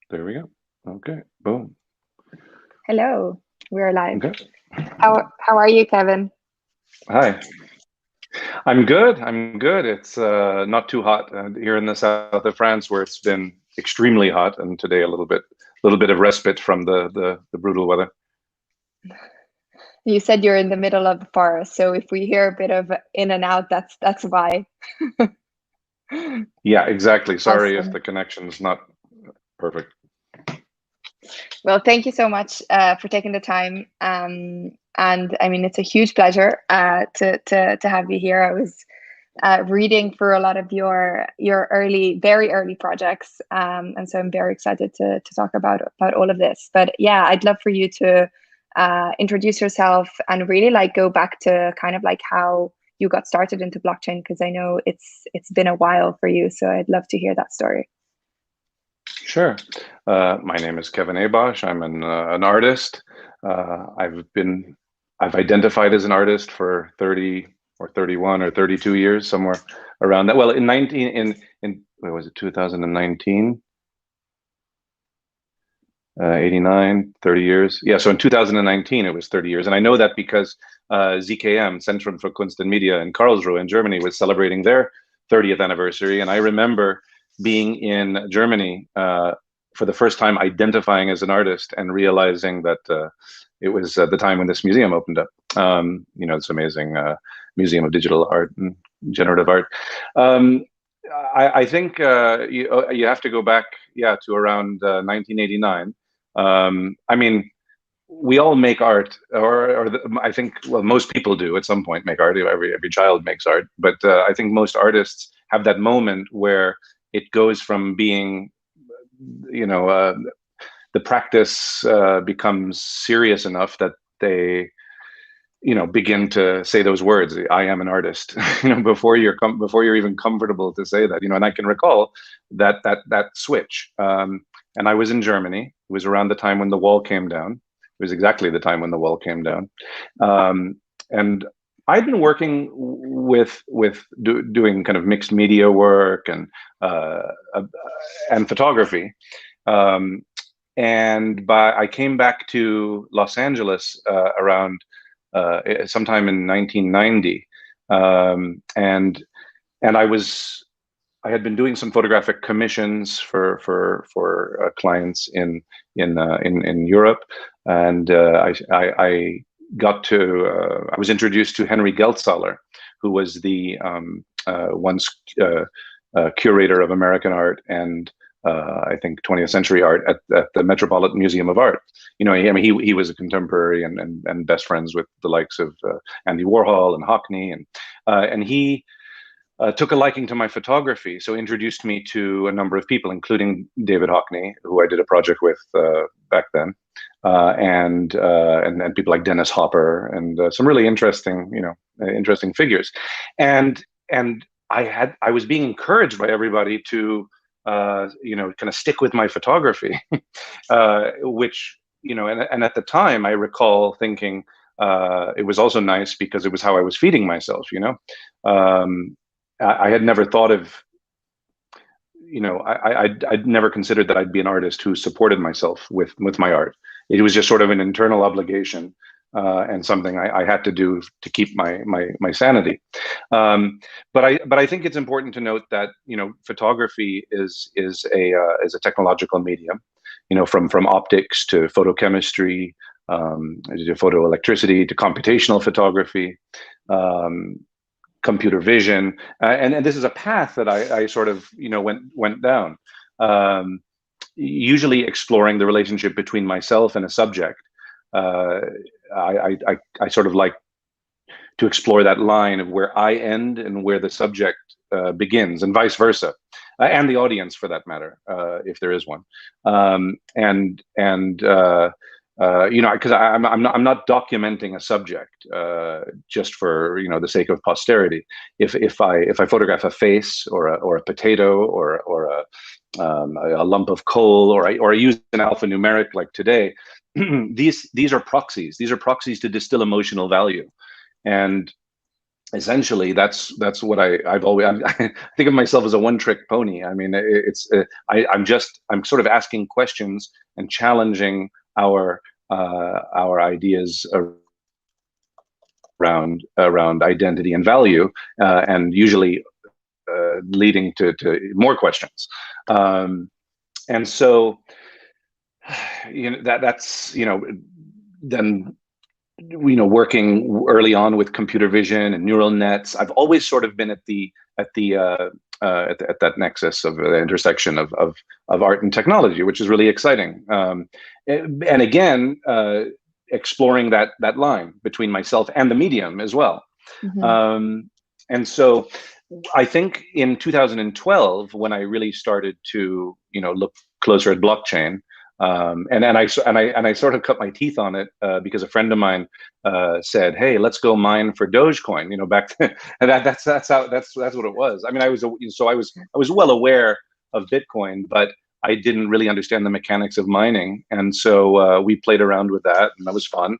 There we go. Okay, boom. Hello, we're live. Okay. How are you, Kevin? Hi. I'm good. I'm good. It's not too hot here in the south of France, where it's been extremely hot, and today a little bit of respite from the brutal weather. You said you're in the middle of the forest, so if we hear a bit of in and out, that's why. Yeah, exactly. Sorry if Awesome. the connection's not perfect. Well, thank you so much for taking the time. And I mean, it's a huge pleasure to have you here. I was reading through a lot of your very early projects, and so I'm very excited to talk about all of this. But yeah, I'd love for you to introduce yourself and really like go back to kind of like how you got started into blockchain, because I know it's been a while for you. So I'd love to hear that story. Sure. My name is Kevin Abosch. I'm an artist. I've identified as an artist for 30 or 31 or 32 years, somewhere around that. Well, in what was it, 2019? 89, 30 years. Yeah, so in 2019, it was 30 years. And I know that because ZKM, Zentrum für Kunst und Media in Karlsruhe in Germany, was celebrating their 30th anniversary. And I remember being in Germany for the first time, identifying as an artist and realizing that it was the time when this museum opened up. You know, this amazing Museum of Digital Art and Generative Art. I think you have to go back, yeah, to around 1989. I mean, we all make art, I think, well, most people do at some point make art. Every child makes art, but I think most artists have that moment where it goes from being, you know, the practice becomes serious enough that they, you know, begin to say those words, I am an artist, you know, before you're even comfortable to say that, you know. And I can recall that switch. And I was in Germany. It was around the time when the wall came down. It was exactly the time when the wall came down. And I'd been working with doing kind of mixed media work and photography. And I came back to Los Angeles around sometime in 1990, and I had been doing some photographic commissions for clients in Europe, and I was introduced to Henry Geltzaler, who was the once curator of American art and I think 20th century art at the Metropolitan Museum of Art. You know, I mean, he was a contemporary and best friends with the likes of Andy Warhol and Hockney, and he took a liking to my photography, so introduced me to a number of people, including David Hockney, who I did a project with back then, and people like Dennis Hopper and some really interesting, you know, interesting figures, and I was being encouraged by everybody to you know, kind of stick with my photography, which, you know, and at the time I recall thinking it was also nice because it was how I was feeding myself, you know. I had never thought of, you know, I'd never considered that I'd be an artist who supported myself with my art. It was just sort of an internal obligation and something I had to do to keep my sanity. But I think it's important to note that, you know, photography is a technological medium, you know, from optics to photochemistry, to photoelectricity to computational photography, computer vision, and this is a path that I sort of, you know, went down, usually exploring the relationship between myself and a subject. I sort of like to explore that line of where I end and where the subject begins, and vice versa, and the audience for that matter, if there is one. You know, because I'm not documenting a subject just for, you know, the sake of posterity. If I photograph a face or a potato or a lump of coal, or I use an alphanumeric like today, these are proxies. These are proxies to distill emotional value, and essentially that's what I've always, I think of myself as a one-trick pony. I mean, I'm sort of asking questions and challenging our ideas around identity and value, and usually leading to more questions. And so, that's then, working early on with computer vision and neural nets, I've always sort of been at that nexus of the intersection of art and technology, which is really exciting. And again, exploring that line between myself and the medium as well. Mm-hmm. And so I think in 2012, when I really started to look closer at blockchain, and I sort of cut my teeth on it because a friend of mine said, "Hey, let's go mine for Dogecoin." Back then, and that's what it was. I mean, I was well aware of Bitcoin, but I didn't really understand the mechanics of mining, and so we played around with that, and that was fun.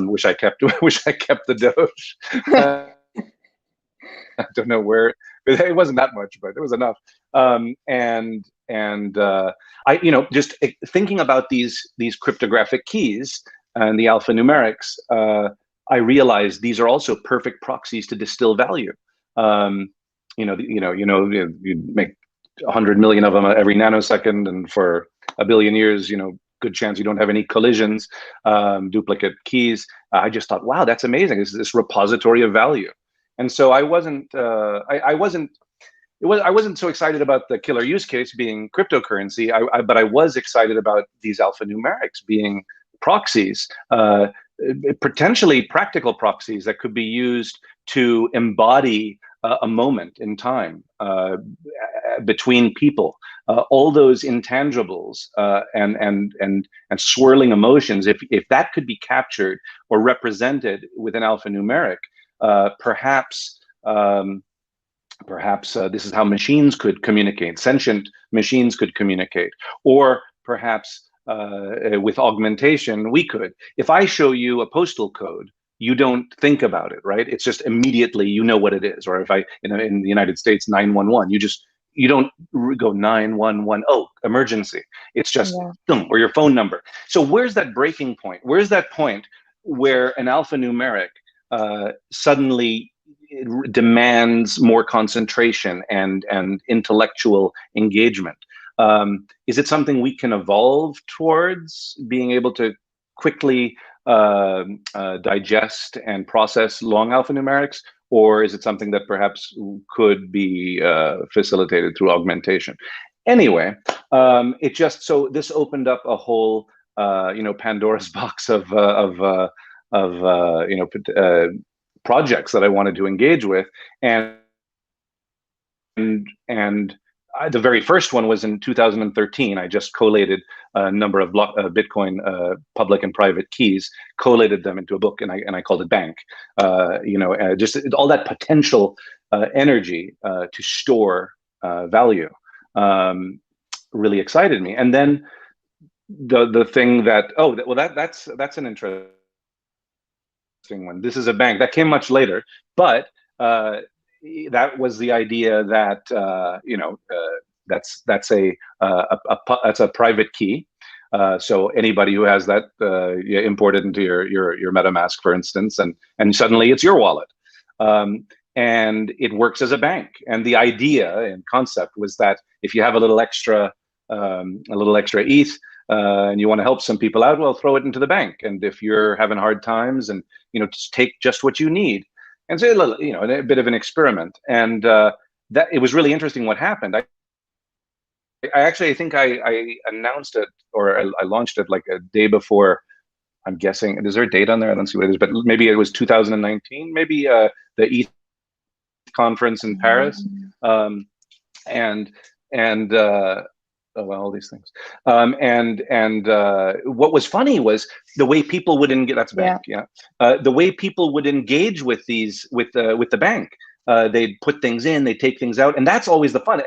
Wish I kept the Doge. I don't know where, it wasn't that much, but it was enough. I, just thinking about these cryptographic keys and the alphanumerics, I realized these are also perfect proxies to distill value. You make 100 million of them every nanosecond, and for a billion years, good chance you don't have any collisions, duplicate keys. I just thought, wow, that's amazing. This repository of value. And so I wasn't so excited about the killer use case being cryptocurrency, but I was excited about these alphanumerics being proxies, potentially practical proxies that could be used to embody a moment in time between people. All those intangibles and swirling emotions, if that could be captured or represented with an alphanumeric, perhaps this is how machines could communicate, sentient machines could communicate, or perhaps with augmentation, we could. If I show you a postal code, you don't think about it, right? It's just immediately you know what it is. Or if in the United States, 911, you don't go 911, oh, emergency. It's just boom, or your phone number. So where's that breaking point? Where's that point where an alphanumeric suddenly demands more concentration and intellectual engagement? Is it something we can evolve towards, being able to quickly digest and process long alphanumerics, or is it something that perhaps could be facilitated through augmentation? Anyway, this opened up a whole Pandora's box of projects that I wanted to engage with, and the very first one was in 2013. I just collated a number of Bitcoin public and private keys, collated them into a book, and I called it Bank. Just all that potential energy to store value really excited me. And then the thing that that's an interesting one. This is a bank that came much later, but that was the idea that that's a private key. So anybody who has that imported into your MetaMask, for instance, and suddenly it's your wallet, and it works as a bank. And the idea and concept was that if you have a little extra ETH, and you want to help some people out, well, throw it into the bank. And if you're having hard times, and just take just what you need. And so a bit of an experiment. And that it was really interesting what happened. I think I announced it, or I launched it like a day before. I'm guessing, is there a date on there? I don't see what it is, but maybe it was 2019, maybe the ETH conference in Paris. All these things. What was funny was the way people would engage. That's bank, the way people would engage with these, with the bank. They'd put things in, they take things out, and that's always the fun.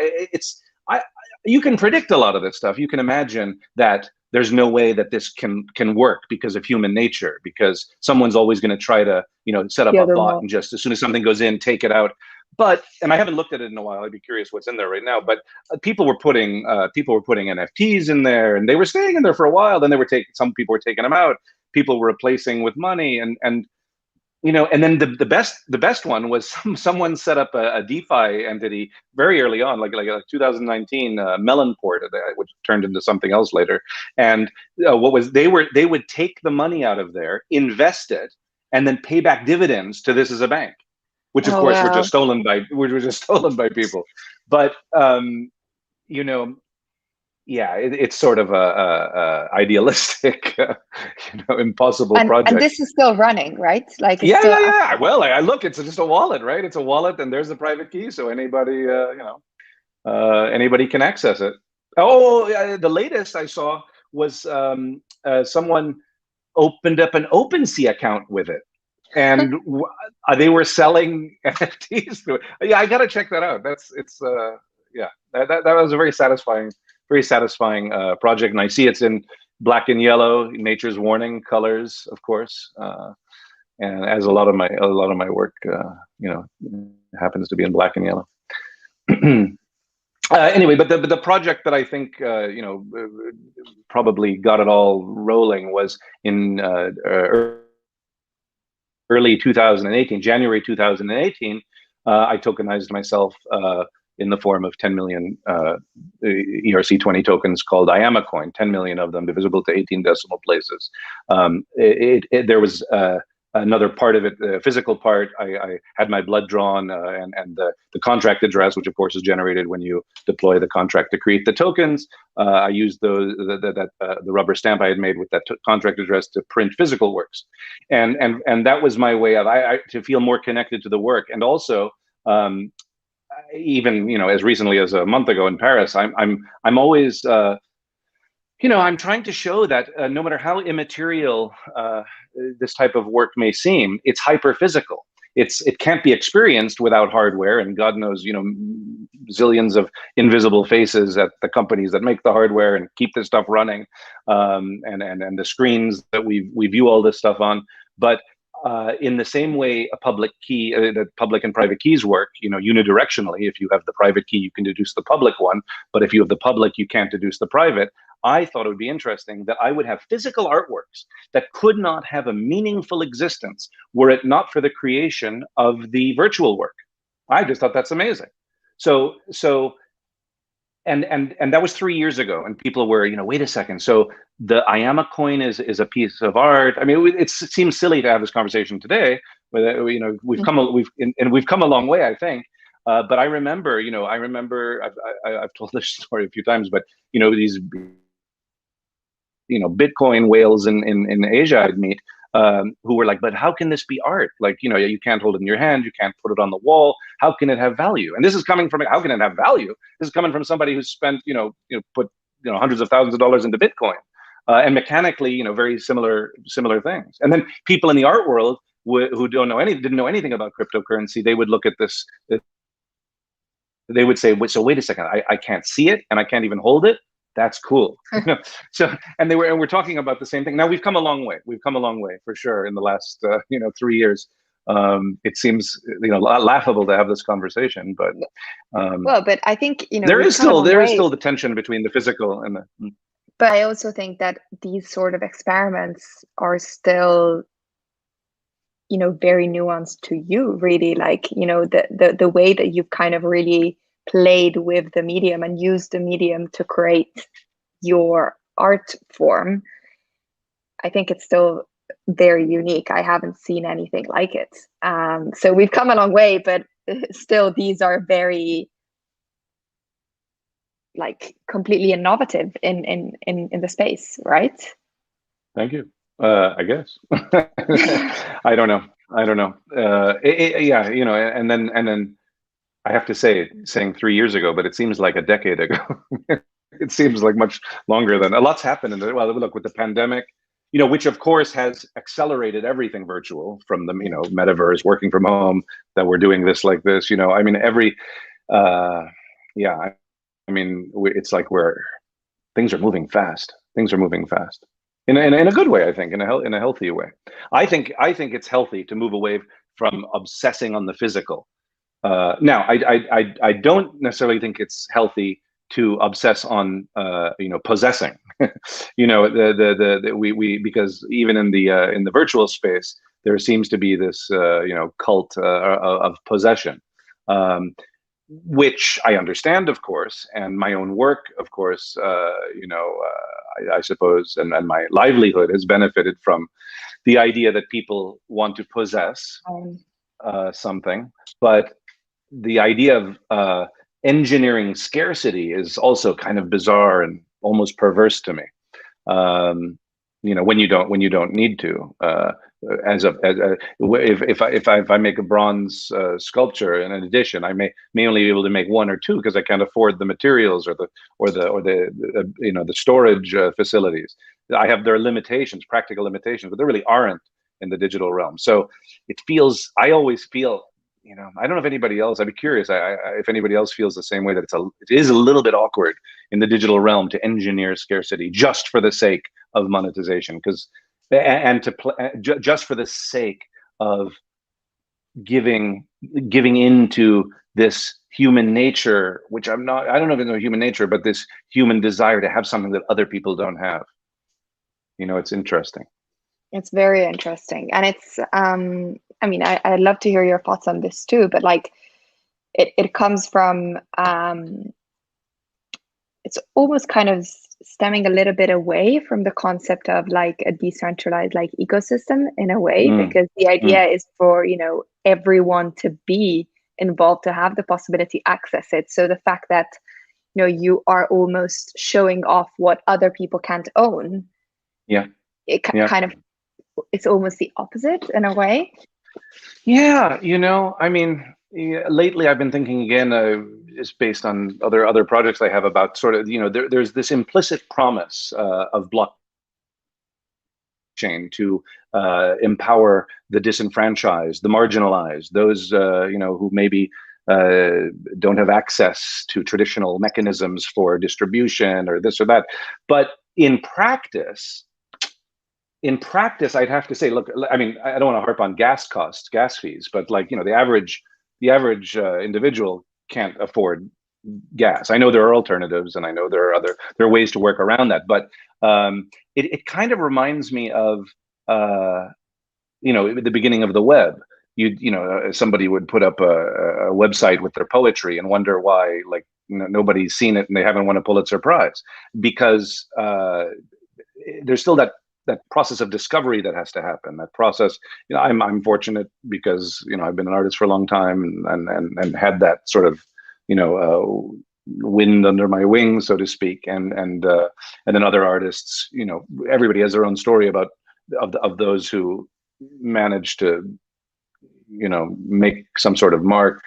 You can predict a lot of this stuff. You can imagine that there's no way that this can work because of human nature, because someone's always going to try to, set up a bot and just as soon as something goes in, take it out. But, and I haven't looked at it in a while, I'd be curious what's in there right now, but people were putting NFTs in there, and they were staying in there for a while. Then some people were taking them out. People were replacing with money, and then the best one was someone set up a DeFi entity very early on, like 2019, Melonport, which turned into something else later. And they would take the money out of there, invest it, and then pay back dividends to this as a bank, which of course were just stolen by people. But it's sort of a idealistic, impossible project. And this is still running, right? Like yeah. Well, I look, it's just a wallet, right? It's a wallet, and there's the private key, so anybody, anybody can access it. Oh, the latest I saw was someone opened up an OpenSea account with it, and they were selling NFTs through it. Yeah, I gotta check that out. That was a very satisfying project, and I see it's in black and yellow, nature's warning colors, of course, and as a lot of my work, happens to be in black and yellow. Anyway, but the project that I think probably got it all rolling was in early 2018, January 2018. I tokenized myself in the form of 10 million ERC20 tokens called IAMA-Coin, 10 million of them divisible to 18 decimal places. There was another part of it, the physical part. I had my blood drawn and the contract address, which of course is generated when you deploy the contract to create the tokens. I used the rubber stamp I had made with that contract address to print physical works, and that was my way of to feel more connected to the work. And also, even as recently as a month ago in Paris, I'm always I'm trying to show that no matter how immaterial this type of work may seem, it's hyper physical. It can't be experienced without hardware, and God knows zillions of invisible faces at the companies that make the hardware and keep this stuff running, and the screens that we view all this stuff on. But in the same way a public key, that public and private keys work, unidirectionally. If you have the private key, you can deduce the public one, but if you have the public, you can't deduce the private. I thought it would be interesting that I would have physical artworks that could not have a meaningful existence were it not for the creation of the virtual work. I just thought that's amazing. So and that was 3 years ago, and people were, wait a second. So the IAMA coin is a piece of art. I mean, it seems silly to have this conversation today, but we've come a long way, I think. But I remember, I've told this story a few times, but these Bitcoin whales in Asia I'd meet, who were like, but how can this be art? Like, you can't hold it in your hand, you can't put it on the wall. How can it have value? And this is coming from, how can it have value? This is coming from somebody who's spent, put hundreds of thousands of dollars into Bitcoin, and mechanically, very similar things. And then people in the art world who didn't know anything about cryptocurrency, they would look at this. They would say, so wait a second, I can't see it and I can't even hold it. That's cool. So, and we're talking about the same thing. Now we've come a long way. We've come a long way for sure in the last 3 years. It seems laughable to have this conversation, but well, but I think there is still the tension between the physical and the. But I also think that these sort of experiments are still, very nuanced to you, really. Like, the way that you've kind of really played with the medium and used the medium to create your art form. I think it's still very unique. I haven't seen anything like it. So we've come a long way, but still these are very completely innovative in the space, right? Thank you. I guess. I don't know. Yeah, and then I have to saying 3 years ago, but it seems like a decade ago. It seems like much longer than. A lot's happened look, with the pandemic, which of course has accelerated everything virtual, from the metaverse, working from home, that we're doing this like this. I mean, it's like things are moving fast. Things are moving fast in a good way, I think, in a healthy way. I think it's healthy to move away from obsessing on the physical. Now, I don't necessarily think it's healthy to obsess on possessing. We because even in the virtual space there seems to be this cult of possession, which I understand, of course, and my own work, of course, I suppose, and my livelihood has benefited from the idea that people want to possess something, but the idea of engineering scarcity is also kind of bizarre and almost perverse to me. When you don't need to. If I make a bronze sculpture in an edition, I may only be able to make one or two because I can't afford the materials or the storage facilities. There are limitations, practical limitations, but there really aren't in the digital realm. So I always feel, I don't know if anybody else, I'd be curious if anybody else feels the same way, that it is a little bit awkward in the digital realm to engineer scarcity just for the sake of monetization, just for the sake of giving into this human nature, which I don't know if it's human nature, but this human desire to have something that other people don't have. It's interesting. It's very interesting. And it's, I'd love to hear your thoughts on this too, but like it comes from, it's almost kind of stemming a little bit away from the concept of like a decentralized like ecosystem in a way, because the idea is for, everyone to be involved, to have the possibility to access it. So the fact that, you are almost showing off what other people can't own. Yeah. Kind of, it's almost the opposite in a way. Yeah, lately I've been thinking again, is based on other projects I have about sort of, there's this implicit promise of blockchain to empower the disenfranchised, the marginalized, those who maybe don't have access to traditional mechanisms for distribution or this or that. But in practice, I'd have to say, look, I don't want to harp on gas fees, but like, the average individual can't afford gas. I know there are alternatives, and I know there are ways to work around that, but it kind of reminds me of the beginning of the web. Somebody would put up a website with their poetry and wonder why nobody's seen it and they haven't won a Pulitzer Prize, because there's still that process of discovery that has to happen. That process, I'm fortunate because I've been an artist for a long time and had that sort of wind under my wings, so to speak. And then other artists, everybody has their own story of those who managed to make some sort of mark.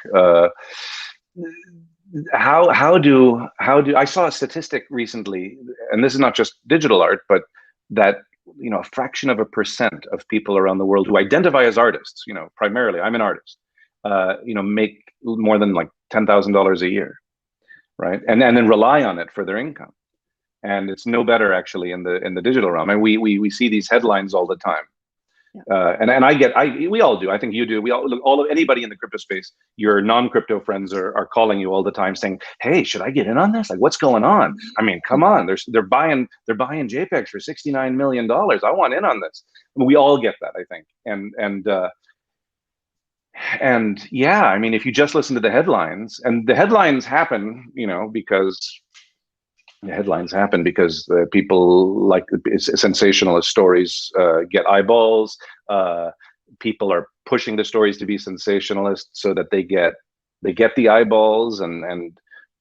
How do I saw a statistic recently, and this is not just digital art, but that a fraction of a percent of people around the world who identify as artists, primarily, I'm an artist, make more than like $10,000 a year, right? And then rely on it for their income. And it's no better actually in the digital realm. And we see these headlines all the time. Yeah. We all do. I think you do. Anybody in the crypto space, your non-crypto friends are calling you all the time saying, "Hey, should I get in on this? Like, what's going on? Come on. They're buying JPEGs for $69 million. I want in on this." We all get that, I think. And yeah, if you just listen to the headlines, and the headlines happen, because people like sensationalist stories get eyeballs. People are pushing the stories to be sensationalist so that they get the eyeballs, and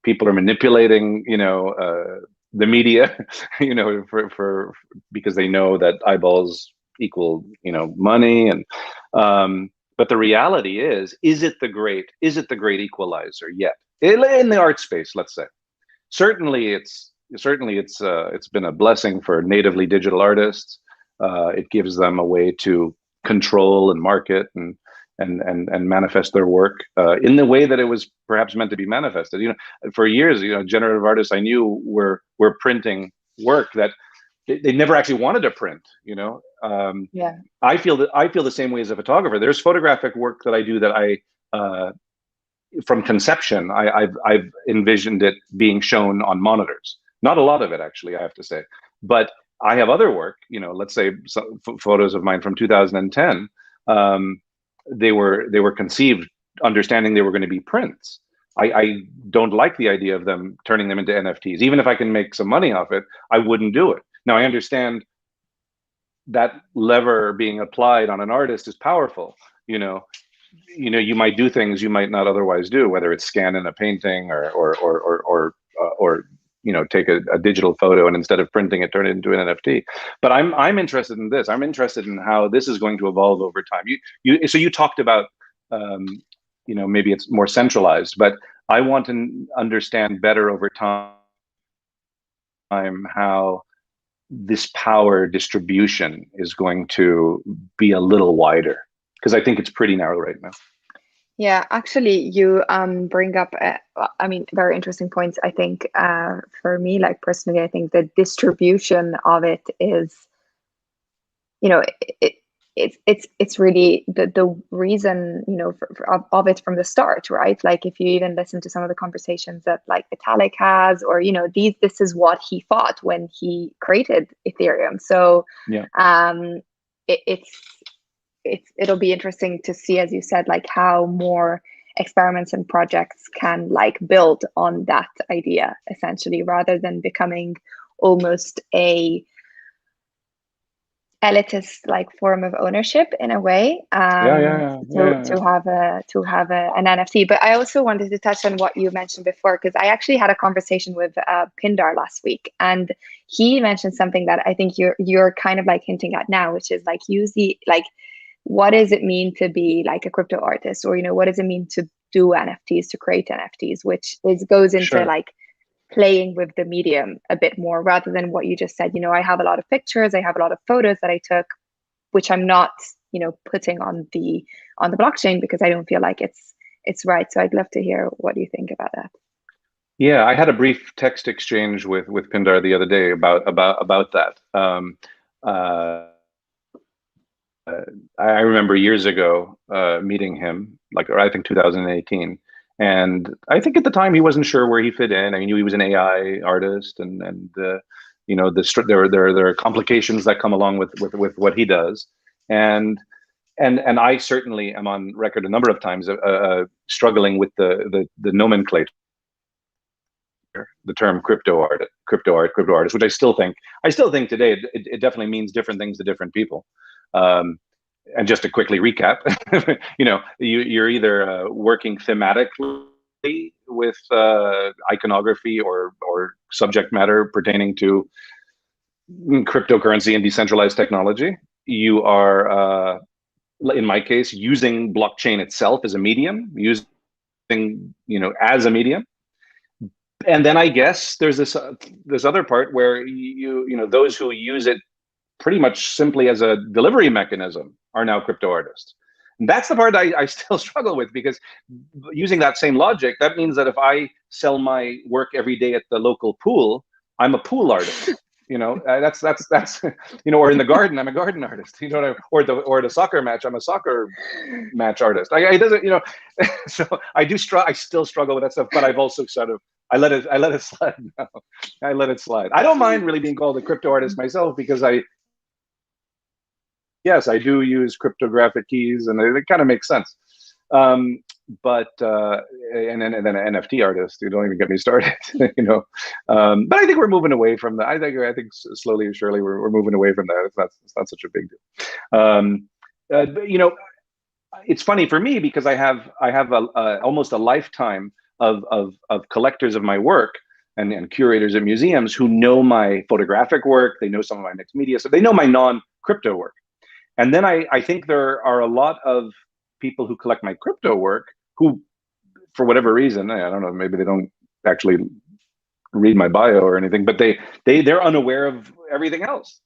people are manipulating, the media, for because they know that eyeballs equal, money. And but the reality is it the great equalizer yet in the art space? Let's say. Certainly it's been a blessing for natively digital artists. It gives them a way to control and market and manifest their work in the way that it was perhaps meant to be manifested. For years, generative artists I knew were printing work that, they never actually wanted to print, Yeah. I feel the same way as a photographer. There's photographic work that I do that from conception, I've envisioned it being shown on monitors. Not a lot of it, actually, I have to say. But I have other work, let's say photos of mine from 2010. They were conceived understanding they were going to be prints. I don't like the idea of them turning them into NFTs. Even if I can make some money off it, I wouldn't do it. Now, I understand that lever being applied on an artist is powerful. You might do things you might not otherwise do, whether it's scan in a painting or take a digital photo and instead of printing it, turn it into an NFT. But I'm interested in this. I'm interested in how this is going to evolve over time. So you talked about maybe it's more centralized, but I want to understand better over time how this power distribution is going to be a little wider, because I think it's pretty narrow right now. Yeah, actually, you bring up, very interesting points. I think for me, like personally, I think the distribution of it is, it's really the reason, of it from the start, right? Like if you even listen to some of the conversations that like Vitalik has, or this is what he thought when he created Ethereum. So yeah, it'll be interesting to see, as you said, like how more experiments and projects can like build on that idea, essentially, rather than becoming almost a elitist like form of ownership in a way, to have an NFT. But I also wanted to touch on what you mentioned before, because I actually had a conversation with Pindar last week, and he mentioned something that I think you're kind of like hinting at now, which is like what does it mean to be like a crypto artist, or what does it mean to do NFTs, to create NFTs, which goes into sure. like playing with the medium a bit more, rather than what you just said. I have a lot of pictures, I have a lot of photos that I took, which I'm not putting on the blockchain because I don't feel like it's right. So I'd love to hear what you think about that. Yeah, I had a brief text exchange with Pindar the other day about that. I remember years ago meeting him, I think 2018, and I think at the time he wasn't sure where he fit in. I mean, he was an AI artist, and there are complications that come along with what he does, and I certainly am on record a number of times struggling with the nomenclature, the term crypto artist, which I still think today it definitely means different things to different people. And just to quickly recap, you're either working thematically with iconography or subject matter pertaining to cryptocurrency and decentralized technology. You are, in my case, using blockchain itself as a medium, as a medium. And then I guess there's this other part where those who use it pretty much simply as a delivery mechanism are now crypto artists. And that's the part I still struggle with, because using that same logic, that means that if I sell my work every day at the local pool, I'm a pool artist. That's or in the garden, I'm a garden artist. Or at a soccer match, I'm a soccer match artist. It doesn't, so I still struggle with that stuff, but I've also sort of I let it slide now. I let it slide. I don't mind really being called a crypto artist myself, because yes, I do use cryptographic keys, and it kind of makes sense. But and then an NFT artist, you don't even get me started. But I think we're moving away from that. I think slowly or surely we're moving away from that. It's not such a big deal. It's funny for me, because I have almost a lifetime of collectors of my work and curators at museums who know my photographic work. They know some of my mixed media, so they know my non-crypto work. And then I think there are a lot of people who collect my crypto work who, for whatever reason, I don't know, maybe they don't actually read my bio or anything, but they're unaware of everything else.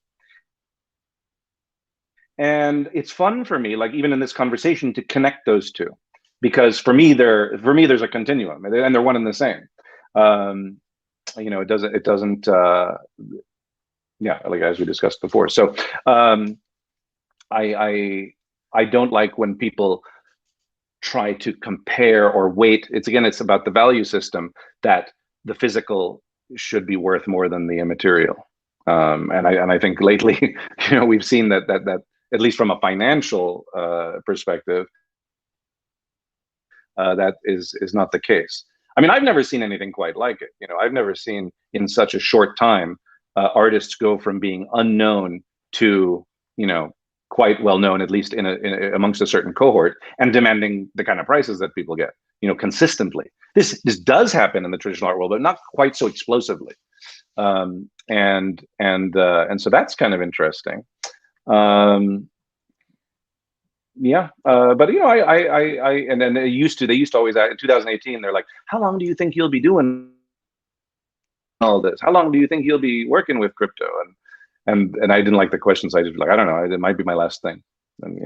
And it's fun for me, like even in this conversation, to connect those two, because for me there's a continuum, and they're one and the same. It doesn't yeah, like as we discussed before. So I don't like when people try to compare or weight. It's about the value system, that the physical should be worth more than the immaterial. And I think lately, we've seen that at least from a financial perspective, that is not the case. I mean, I've never seen anything quite like it. I've never seen in such a short time artists go from being unknown to quite well known, at least amongst a certain cohort, and demanding the kind of prices that people get, consistently. This does happen in the traditional art world, but not quite so explosively. And so that's kind of interesting. Yeah, but and then they used to always, in 2018, they're like, how long do you think you'll be doing all this? How long do you think you'll be working with crypto? And I didn't like the questions. I just like, I don't know, it might be my last thing. And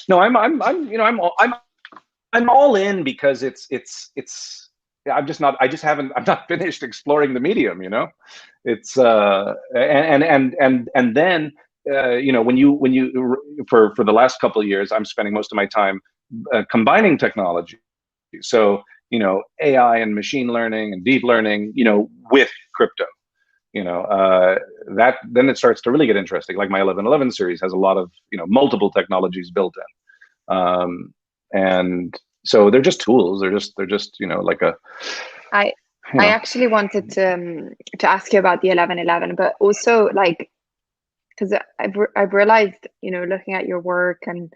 no, I'm all in, because I'm not finished exploring the medium. It's and then when you for the last couple of years, I'm spending most of my time combining technology. So AI and machine learning and deep learning, with crypto. That then it starts to really get interesting. Like my 1111 series has a lot of multiple technologies built in, and so they're just tools. They're just like a. I actually wanted to ask you about the 1111, but also like, because I've realized, looking at your work, and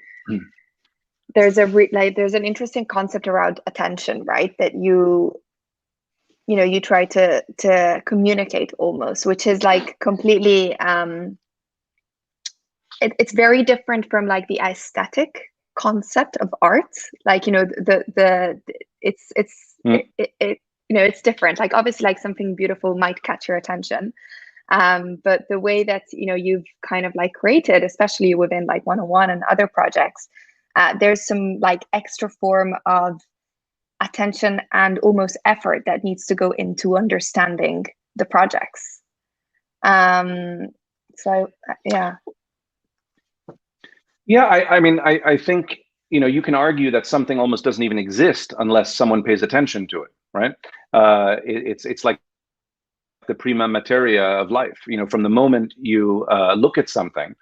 there's there's an interesting concept around attention, right? That you try to communicate almost, which is like completely it's very different from like the aesthetic concept of art. Like it's different. Like obviously, like something beautiful might catch your attention, but the way that you've kind of like created, especially within like 101 and other projects, there's some like extra form of attention and almost effort that needs to go into understanding the projects. So yeah. Yeah, I think you can argue that something almost doesn't even exist unless someone pays attention to it, right? It's like the prima materia of life. From the moment you look at something,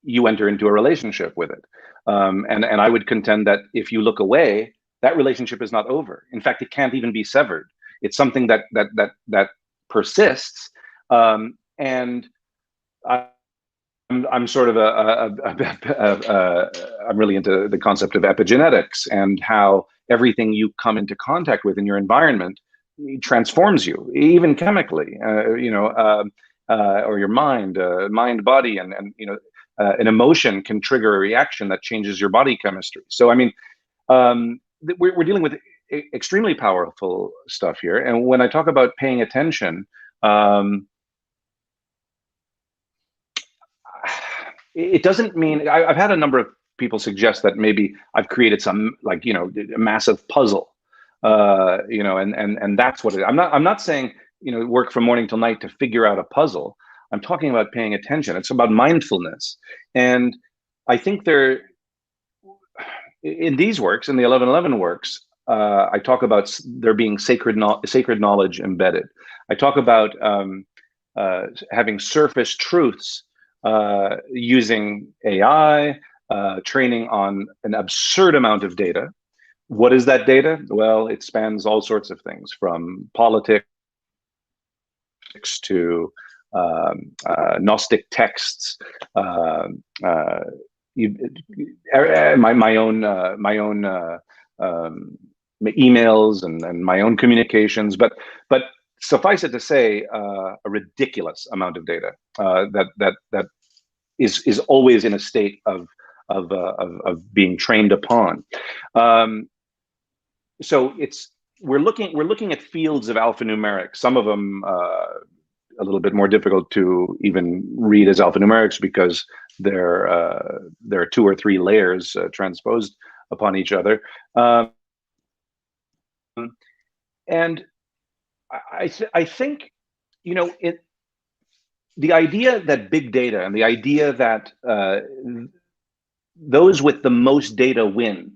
you enter into a relationship with it. And I would contend that if you look away, that relationship is not over. In fact, it can't even be severed. It's something that persists. And I'm sort of I'm really into the concept of epigenetics, and how everything you come into contact with in your environment transforms you, even chemically, or your mind, body, and an emotion can trigger a reaction that changes your body chemistry. So, I mean, we're dealing with extremely powerful stuff here. And when I talk about paying attention, it doesn't mean I've had a number of people suggest that maybe I've created some a massive puzzle, and that's what it is. I'm not saying work from morning till night to figure out a puzzle. I'm talking about paying attention. It's about mindfulness, and I think in these works, in the 1111 works, I talk about there being sacred knowledge embedded. I talk about having surface truths. Using AI, training on an absurd amount of data. What is that data? Well, it spans all sorts of things, from politics to Gnostic texts, my own emails and my own communications, but suffice it to say, a ridiculous amount of data that is always in a state of being trained upon. So we're looking at fields of alphanumeric. Some of them a little bit more difficult to even read as alphanumerics, because there are 2 or 3 layers transposed upon each other, and I think the idea that big data and the idea that those with the most data win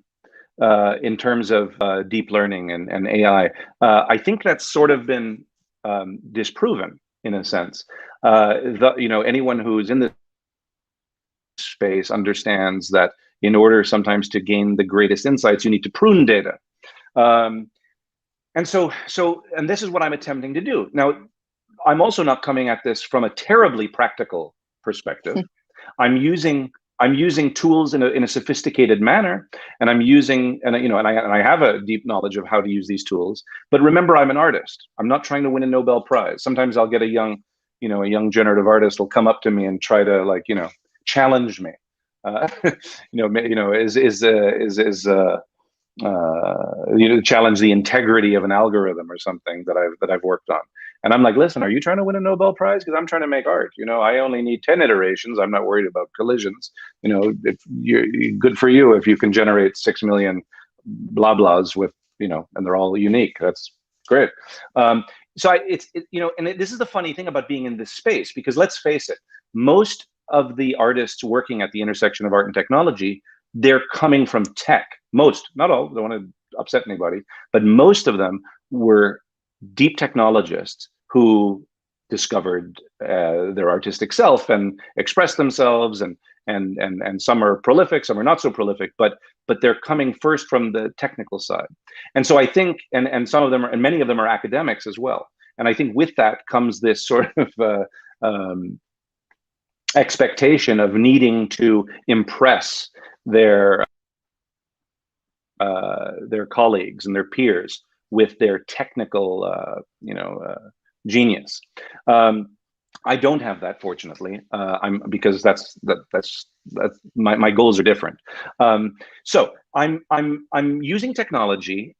in terms of deep learning and AI, I think that's sort of been disproven in a sense. Anyone who's in this space understands that in order sometimes to gain the greatest insights, you need to prune data. And this is what I'm attempting to do. Now, I'm also not coming at this from a terribly practical perspective. I'm using tools in a sophisticated manner, and I have a deep knowledge of how to use these tools. But remember, I'm an artist. I'm not trying to win a Nobel Prize. Sometimes I'll get a young generative artist will come up to me and try to challenge me. Challenge the integrity of an algorithm or something that I've worked on. And I'm like, listen, are you trying to win a Nobel Prize? Because I'm trying to make art. I only need 10 iterations. I'm not worried about collisions. If you're good for you if you can generate 6 million blah blahs with, and they're all unique. That's great. And this is the funny thing about being in this space, because let's face it, most of the artists working at the intersection of art and technology, they're coming from tech. Most, not all, don't want to upset anybody, but most of them were deep technologists who discovered their artistic self and expressed themselves, and some are prolific, some are not so prolific, but they're coming first from the technical side. And so I think, and some of them are, and many of them are academics as well. And I think with that comes this sort of expectation of needing to impress their colleagues and their peers with their technical genius. I don't have that, fortunately, because that's my goals are different. So I'm using technology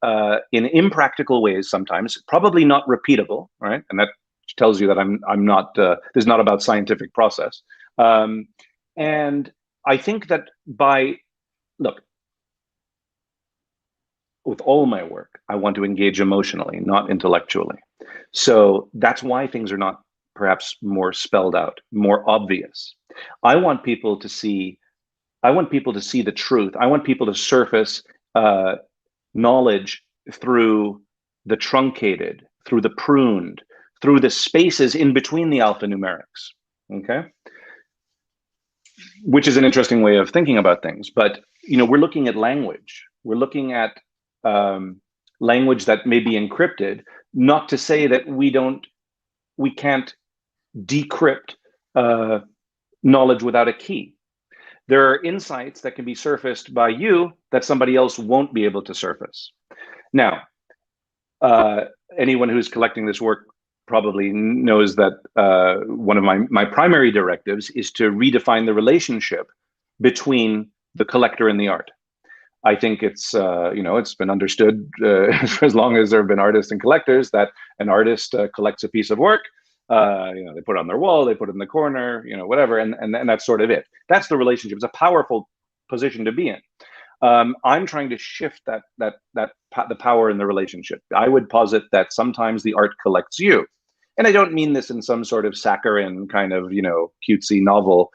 in impractical ways sometimes, probably not repeatable, right? And that tells you that I'm not. This is not about scientific process. And I think that with all my work, I want to engage emotionally, not intellectually. So that's why things are not perhaps more spelled out, more obvious. I want people to see the truth. I want people to surface knowledge through the truncated, through the pruned, through the spaces in between the alphanumerics. Okay? Which is an interesting way of thinking about things. But we're looking at language. We're looking at language that may be encrypted, not to say that we can't decrypt knowledge without a key. There are insights that can be surfaced by you that somebody else won't be able to surface. Now, anyone who's collecting this work probably knows that one of my primary directives is to redefine the relationship between the collector and the art. I think it's been understood for as long as there have been artists and collectors that an artist collects a piece of work, they put it on their wall, they put it in the corner, whatever, and that's sort of it. That's the relationship. It's a powerful position to be in. I'm trying to shift the power in the relationship. I would posit that sometimes the art collects you. And I don't mean this in some sort of saccharine kind of, cutesy novel,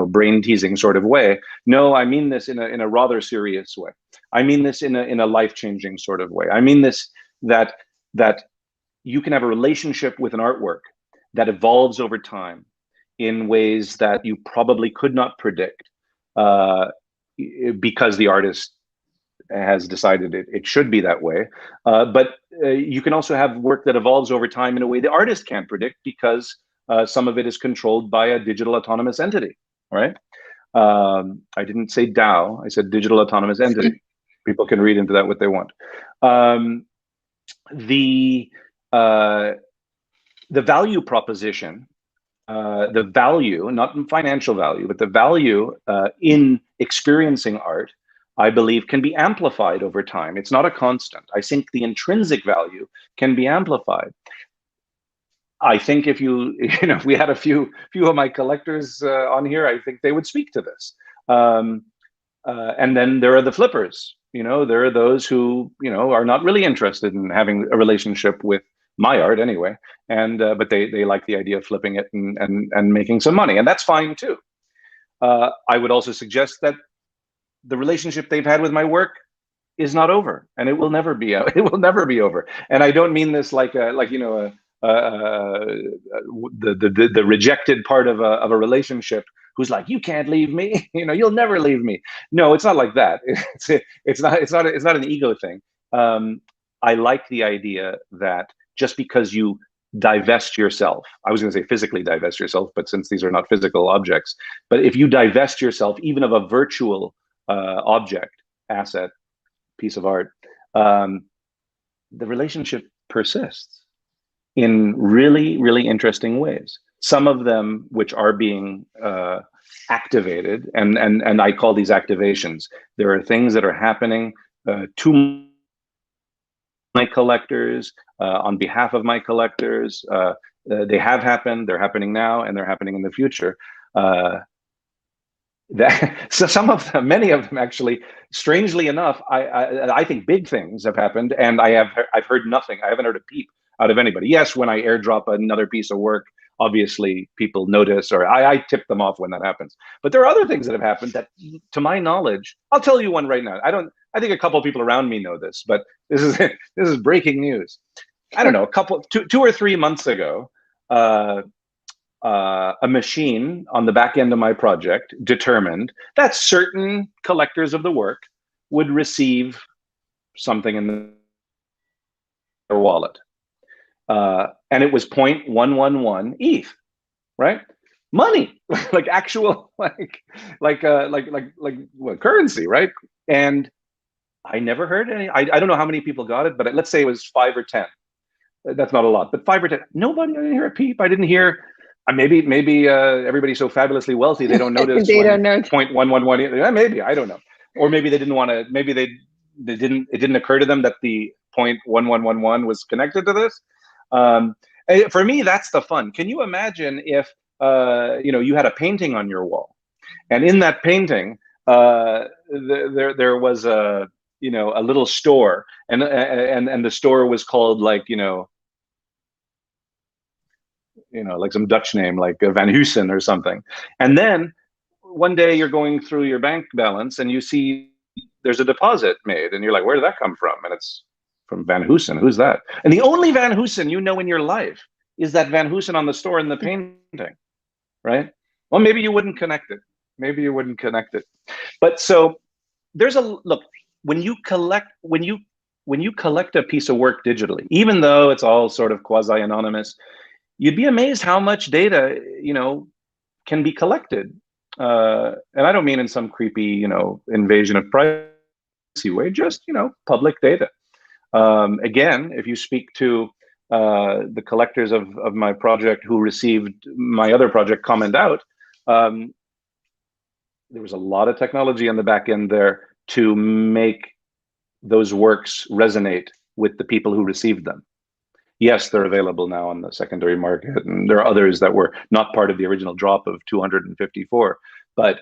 brain teasing sort of way. No, I mean this in a rather serious way. I mean this in a life-changing sort of way. I mean this that you can have a relationship with an artwork that evolves over time in ways that you probably could not predict because the artist has decided it should be that way. But you can also have work that evolves over time in a way the artist can't predict because some of it is controlled by a digital autonomous entity, right? I didn't say DAO, I said digital autonomous entity. People can read into that what they want. The value proposition, the value, not financial value, but the value in experiencing art, I believe, can be amplified over time. It's not a constant. I think the intrinsic value can be amplified. I think if if we had a few of my collectors on here, I think they would speak to this. And then there are the flippers. There are those who are not really interested in having a relationship with my art anyway. And but they like the idea of flipping it and making some money, and that's fine too. I would also suggest that the relationship they've had with my work is not over, and it will never be. It will never be over. And I don't mean this like the rejected part of a relationship who's like, you can't leave me, you'll never leave me. No, it's not like that. It's not an ego thing. I like the idea that just because you divest yourself, I was going to say physically divest yourself, but since these are not physical objects, but if you divest yourself even of a virtual object, asset, piece of art, the relationship persists in really, really interesting ways. Some of them which are being activated, and I call these activations. There are things that are happening to my collectors, on behalf of my collectors. They have happened, they're happening now, and they're happening in the future. So some of them, many of them actually, strangely enough, I think big things have happened, and I've heard nothing. I haven't heard a peep out of anybody. Yes, when I airdrop another piece of work, obviously people notice, or I tip them off when that happens. But there are other things that have happened that, to my knowledge, I'll tell you one right now. I think a couple of people around me know this, but this is breaking news. I don't know, two or 3 months ago, a machine on the back end of my project determined that certain collectors of the work would receive something in their wallet. And it was 0.111 ETH, right? Money, like actual, like currency, right? And I never heard any. I don't know how many people got it, but let's say it was 5 or 10. That's not a lot, but 5 or 10. Nobody. I didn't hear a peep. I didn't hear. Maybe everybody's so fabulously wealthy they don't notice. They don't know. 0.111. Yeah, maybe, I don't know. Or maybe they didn't want to. Maybe they didn't. It didn't occur to them that the 0.1111 was connected to this. For me, that's the fun. Can you imagine if you had a painting on your wall, and in that painting there was a little store, and the store was called like like some Dutch name, like Van Heusen or something. And then one day you're going through your bank balance and you see there's a deposit made, and you're like, where did that come from? And it's from Van Heusen. Who's that? And the only Van Heusen you know in your life is that Van Heusen on the store in the painting, right? Well, maybe you wouldn't connect it. Maybe you wouldn't connect it. But so there's a look, when you collect a piece of work digitally, even though it's all sort of quasi-anonymous, you'd be amazed how much data can be collected. And I don't mean in some creepy invasion of privacy way, just public data. Again, if you speak to the collectors of my project who received my other project, Comment Out, there was a lot of technology on the back end there to make those works resonate with the people who received them. Yes, they're available now on the secondary market, and there are others that were not part of the original drop of 254. But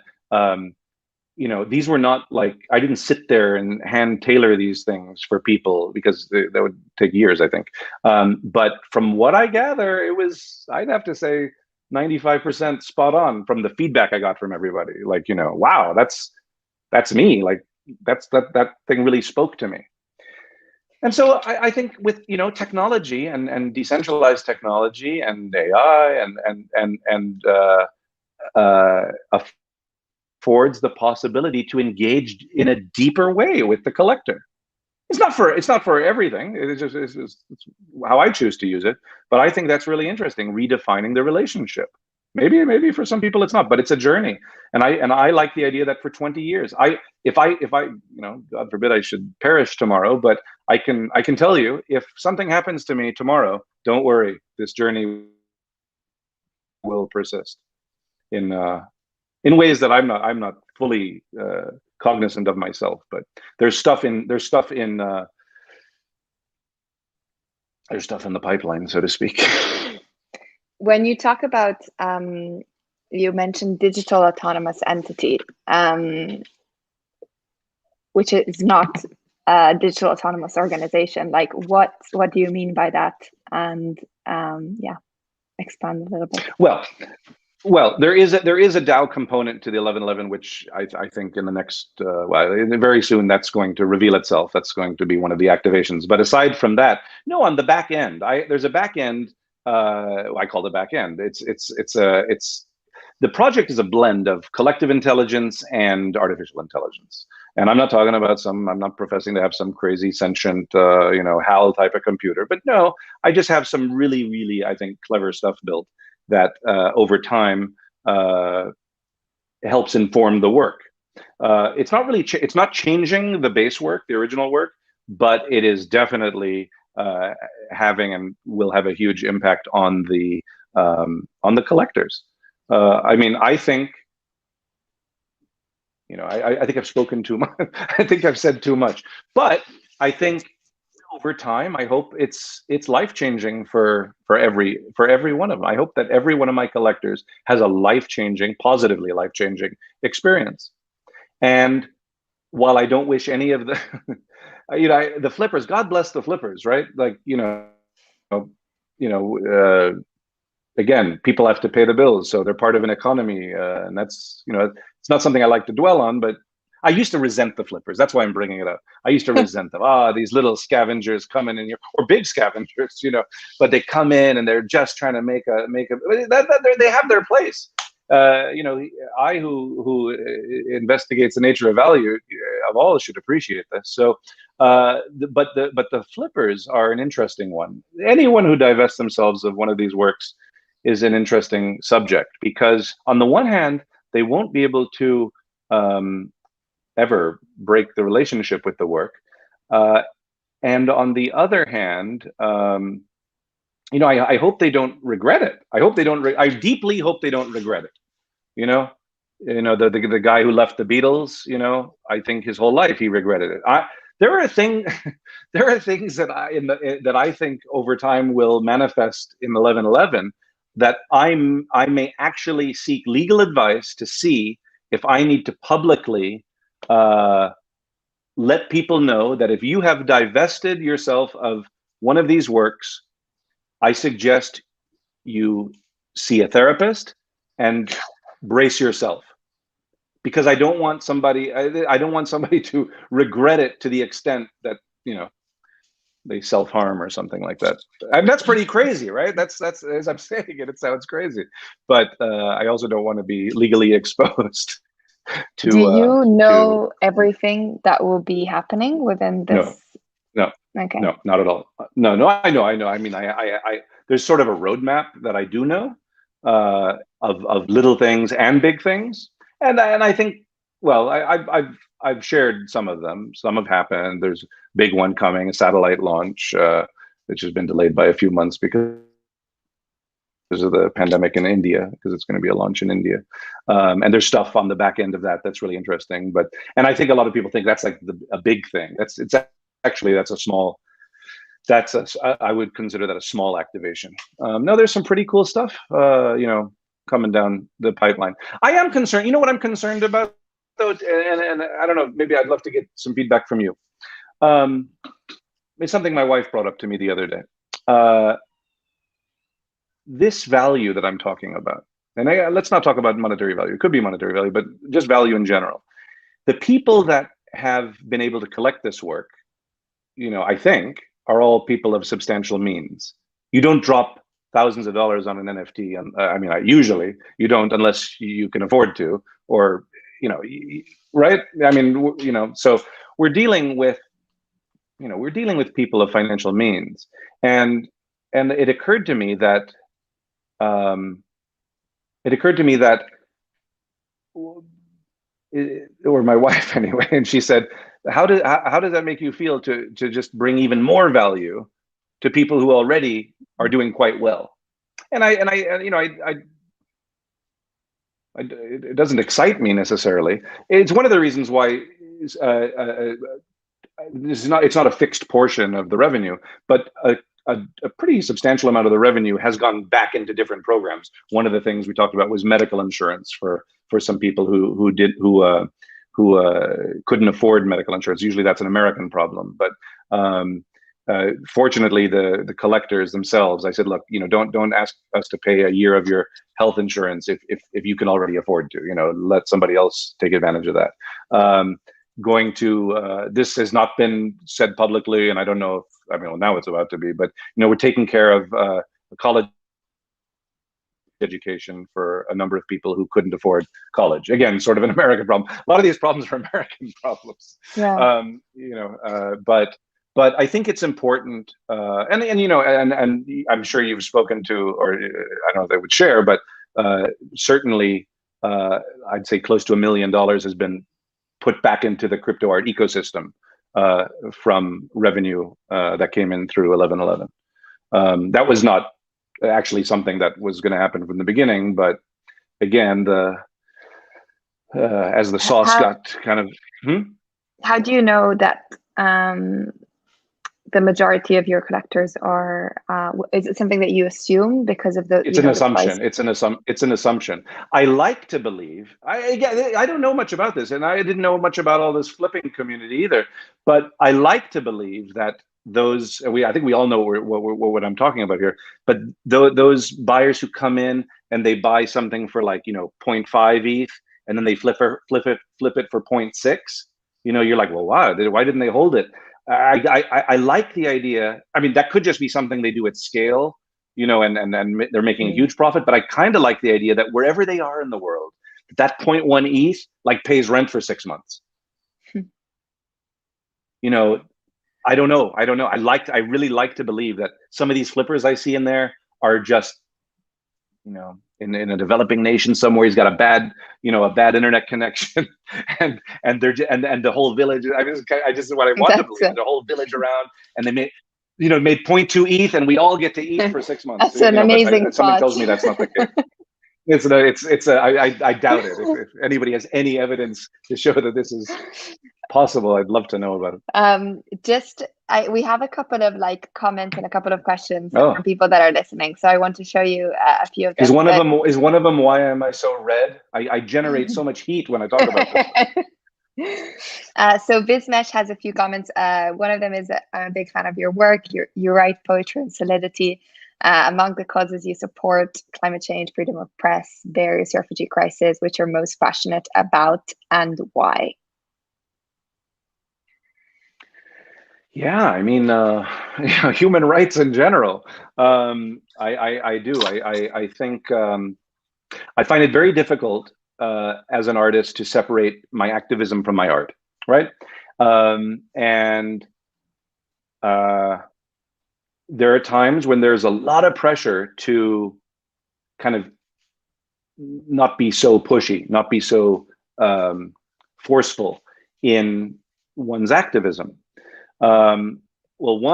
these were not like, I didn't sit there and hand tailor these things for people, because that would take years, I think. But from what I gather, it was, I'd have to say, 95% spot on from the feedback I got from everybody. Like, wow, that's me. Like that thing really spoke to me. And so I think with technology and decentralized technology and AI and affords the possibility to engage in a deeper way with the collector. It's not for everything. It's just how I choose to use it. But I think that's really interesting, redefining the relationship. Maybe for some people it's not, but it's a journey. And I like the idea that for 20 years, if I God forbid I should perish tomorrow, but I can tell you, if something happens to me tomorrow, don't worry, this journey will persist in ways that I'm not fully cognizant of myself. But there's stuff in the pipeline, so to speak. When you talk about, you mentioned digital autonomous entity, which is not a digital autonomous organization. Like, what do you mean by that? and yeah, expand a little bit. Well, there is a DAO component to the 1111, which I think in the next very soon that's going to reveal itself. That's going to be one of the activations. But aside from that, no, on the back end, there's a back end. I call it back end. It's the project is a blend of collective intelligence and artificial intelligence. And I'm not talking about I'm not professing to have some crazy sentient, HAL type of computer, but no, I just have some really, really, I think, clever stuff built that over time helps inform the work. It's not really, it's not changing the base work, the original work, but it is definitely having and will have a huge impact on the collectors. I mean, I think, I think I've spoken too much. I think I've said too much, but I think over time, I hope it's life-changing for every one of them. I hope that every one of my collectors has a life-changing, positively life-changing experience. And while I don't wish any of the, the flippers, God bless the flippers, right? Like, again, people have to pay the bills, so they're part of an economy, and that's, it's not something I like to dwell on, but I used to resent the flippers. That's why I'm bringing it up. I used to resent them. These little scavengers coming in here, or big scavengers, but they come in and they're just trying to make a. They have their place. I who investigates the nature of value of all should appreciate this. So, but the flippers are an interesting one. Anyone who divests themselves of one of these works is an interesting subject, because on the one hand, they won't be able to ever break the relationship with the work, and on the other hand, I hope they don't regret it. I hope they don't. I deeply hope they don't regret it. The guy who left the Beatles. I think his whole life he regretted it. There are things that I think over time will manifest in 1111 that I may actually seek legal advice to see if I need to publicly let people know that if you have divested yourself of one of these works, I suggest you see a therapist and brace yourself, because I don't want somebody to regret it to the extent that they self-harm or something like that. I mean, that's pretty crazy, right? That's as I'm saying it sounds crazy, but I also don't want to be legally exposed. Do you know everything that will be happening within this? No. Okay. No, not at all. No, I know. I mean, I there's sort of a roadmap that I do know of little things and big things, and I think, well, I've shared some of them. Some have happened. There's a big one coming, a satellite launch, which has been delayed by a few months because of the pandemic in India, because it's going to be a launch in India. And there's stuff on the back end of that's really interesting. And I think a lot of people think that's like a big thing. That's a small, I would consider that a small activation. No, there's some pretty cool stuff, coming down the pipeline. I am concerned. You know what I'm concerned about, though? And I don't know, maybe I'd love to get some feedback from you. It's something my wife brought up to me the other day. This value that I'm talking about, and let's not talk about monetary value. It could be monetary value, but just value in general. The people that have been able to collect this work, I think, are all people of substantial means. You don't drop thousands of dollars on an NFT, and usually you don't, unless you can afford to, or right? I mean, so we're dealing with people of financial means, and it occurred to me that. Or my wife anyway, and she said, how does that make you feel to just bring even more value to people who already are doing quite well? And it doesn't excite me necessarily. It's one of the reasons why it's not a fixed portion of the revenue, but a pretty substantial amount of the revenue has gone back into different programs. One of the things we talked about was medical insurance for some people who couldn't afford medical insurance. Usually that's an American problem, but fortunately, the collectors themselves, I said, look, don't ask us to pay a year of your health insurance if you can already afford to. Let somebody else take advantage of that. This has not been said publicly, and I don't know if, well, now it's about to be, but we're taking care of a college education for a number of people who couldn't afford college. Again, sort of an American problem. A lot of these problems are American problems. Yeah. But I think it's important, and I'm sure you've spoken to, or I don't know if they would share, but certainly I'd say close to $1 million has been put back into the crypto art ecosystem from revenue that came in through 11/11. That was not actually something that was going to happen from the beginning, but again, as the sauce got kind of. How do you know that the majority of your collectors are? Is it something that you assume because of the? It's an assumption. It's an assumption. I like to believe. I don't know much about this, and I didn't know much about all this flipping community either. But I like to believe that I think we all know what I'm talking about here. But those buyers who come in and they buy something for 0.5 ETH, and then they flip it for 0.6. You're like, well, wow, why didn't they hold it? I like the idea. I mean, that could just be something they do at scale, and they're making a huge profit. But I kind of like the idea that wherever they are in the world, that 0.1 ETH pays rent for 6 months. I don't know. I really like to believe that some of these flippers I see in there are just, in a developing nation somewhere, he's got a bad internet connection, and the whole village. I just what I want to believe, the whole village around, and they made 0.2 ETH, and we all get to eat for 6 months. That's an amazing. Something tells me that's not the case. I doubt it. If anybody has any evidence to show that this is possible, I'd love to know about it. We have a couple of comments and a couple of questions from people that are listening, so I want to show you a few of them. Is one of them why am I so red? I generate so much heat when I talk about this. So Bizmesh has a few comments. One of them is, I'm a big fan of your work. You write poetry and solidity. Among the causes you support, climate change, freedom of press, various refugee crises, which you're most passionate about, and why? Yeah, I mean, human rights in general. I do. I think I find it very difficult as an artist to separate my activism from my art, right? And there are times when there's a lot of pressure to kind of not be so pushy, not be so forceful in one's activism. Well,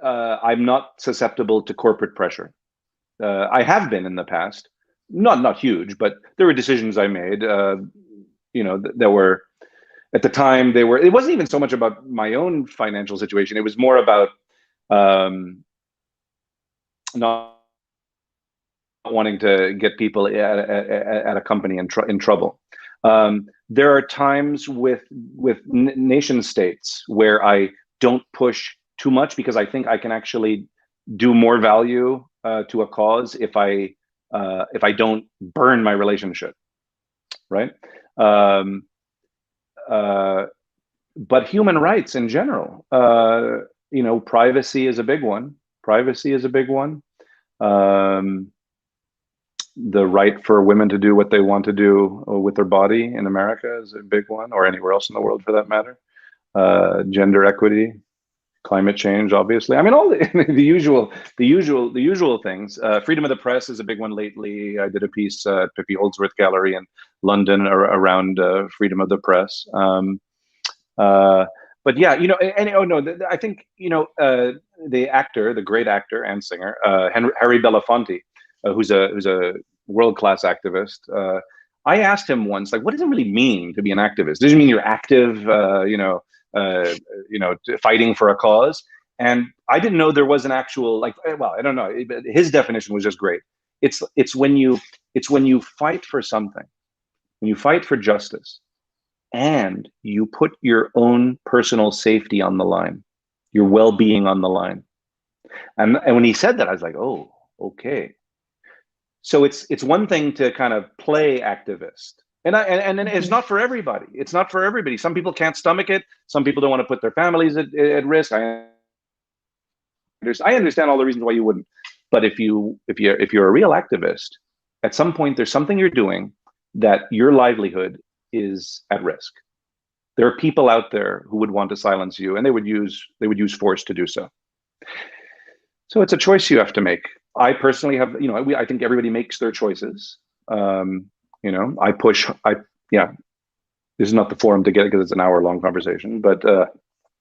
I'm not susceptible to corporate pressure. I have been in the past, not huge, but there were decisions I made, that were, at the time, it wasn't even so much about my own financial situation. It was more about not wanting to get people at a company in trouble. There are times with nation states where I don't push too much because I think I can actually do more value to a cause if I don't burn my relationship, right? But human rights in general, privacy is a big one. The right for women to do what they want to do with their body in America is a big one, or anywhere else in the world for that matter. Gender equity, climate change, obviously. I mean, all the usual things. Freedom of the press is a big one lately. I did a piece at Pippi Holdsworth Gallery in London around freedom of the press. But yeah, I think the great actor and singer, Harry Belafonte, who's a world-class activist. I asked him once, what does it really mean to be an activist? Does it mean you're active, fighting for a cause? And I didn't know there was an actual, I don't know. His definition was just great. It's when you fight for something, when you fight for justice, and you put your own personal safety on the line. your well-being on the line. And when he said that, I was like, oh, okay. So it's one thing to kind of play activist. And it's not for everybody. It's not for everybody. Some people can't stomach it. Some people don't want to put their families at risk. I understand all the reasons why you wouldn't. But if you're a real activist, at some point there's something you're doing that your livelihood is at risk. There are people out there who would want to silence you, and they would use force to do so. So it's a choice you have to make. I personally have, I think everybody makes their choices. This is not the forum to get it because it's an hour-long conversation, but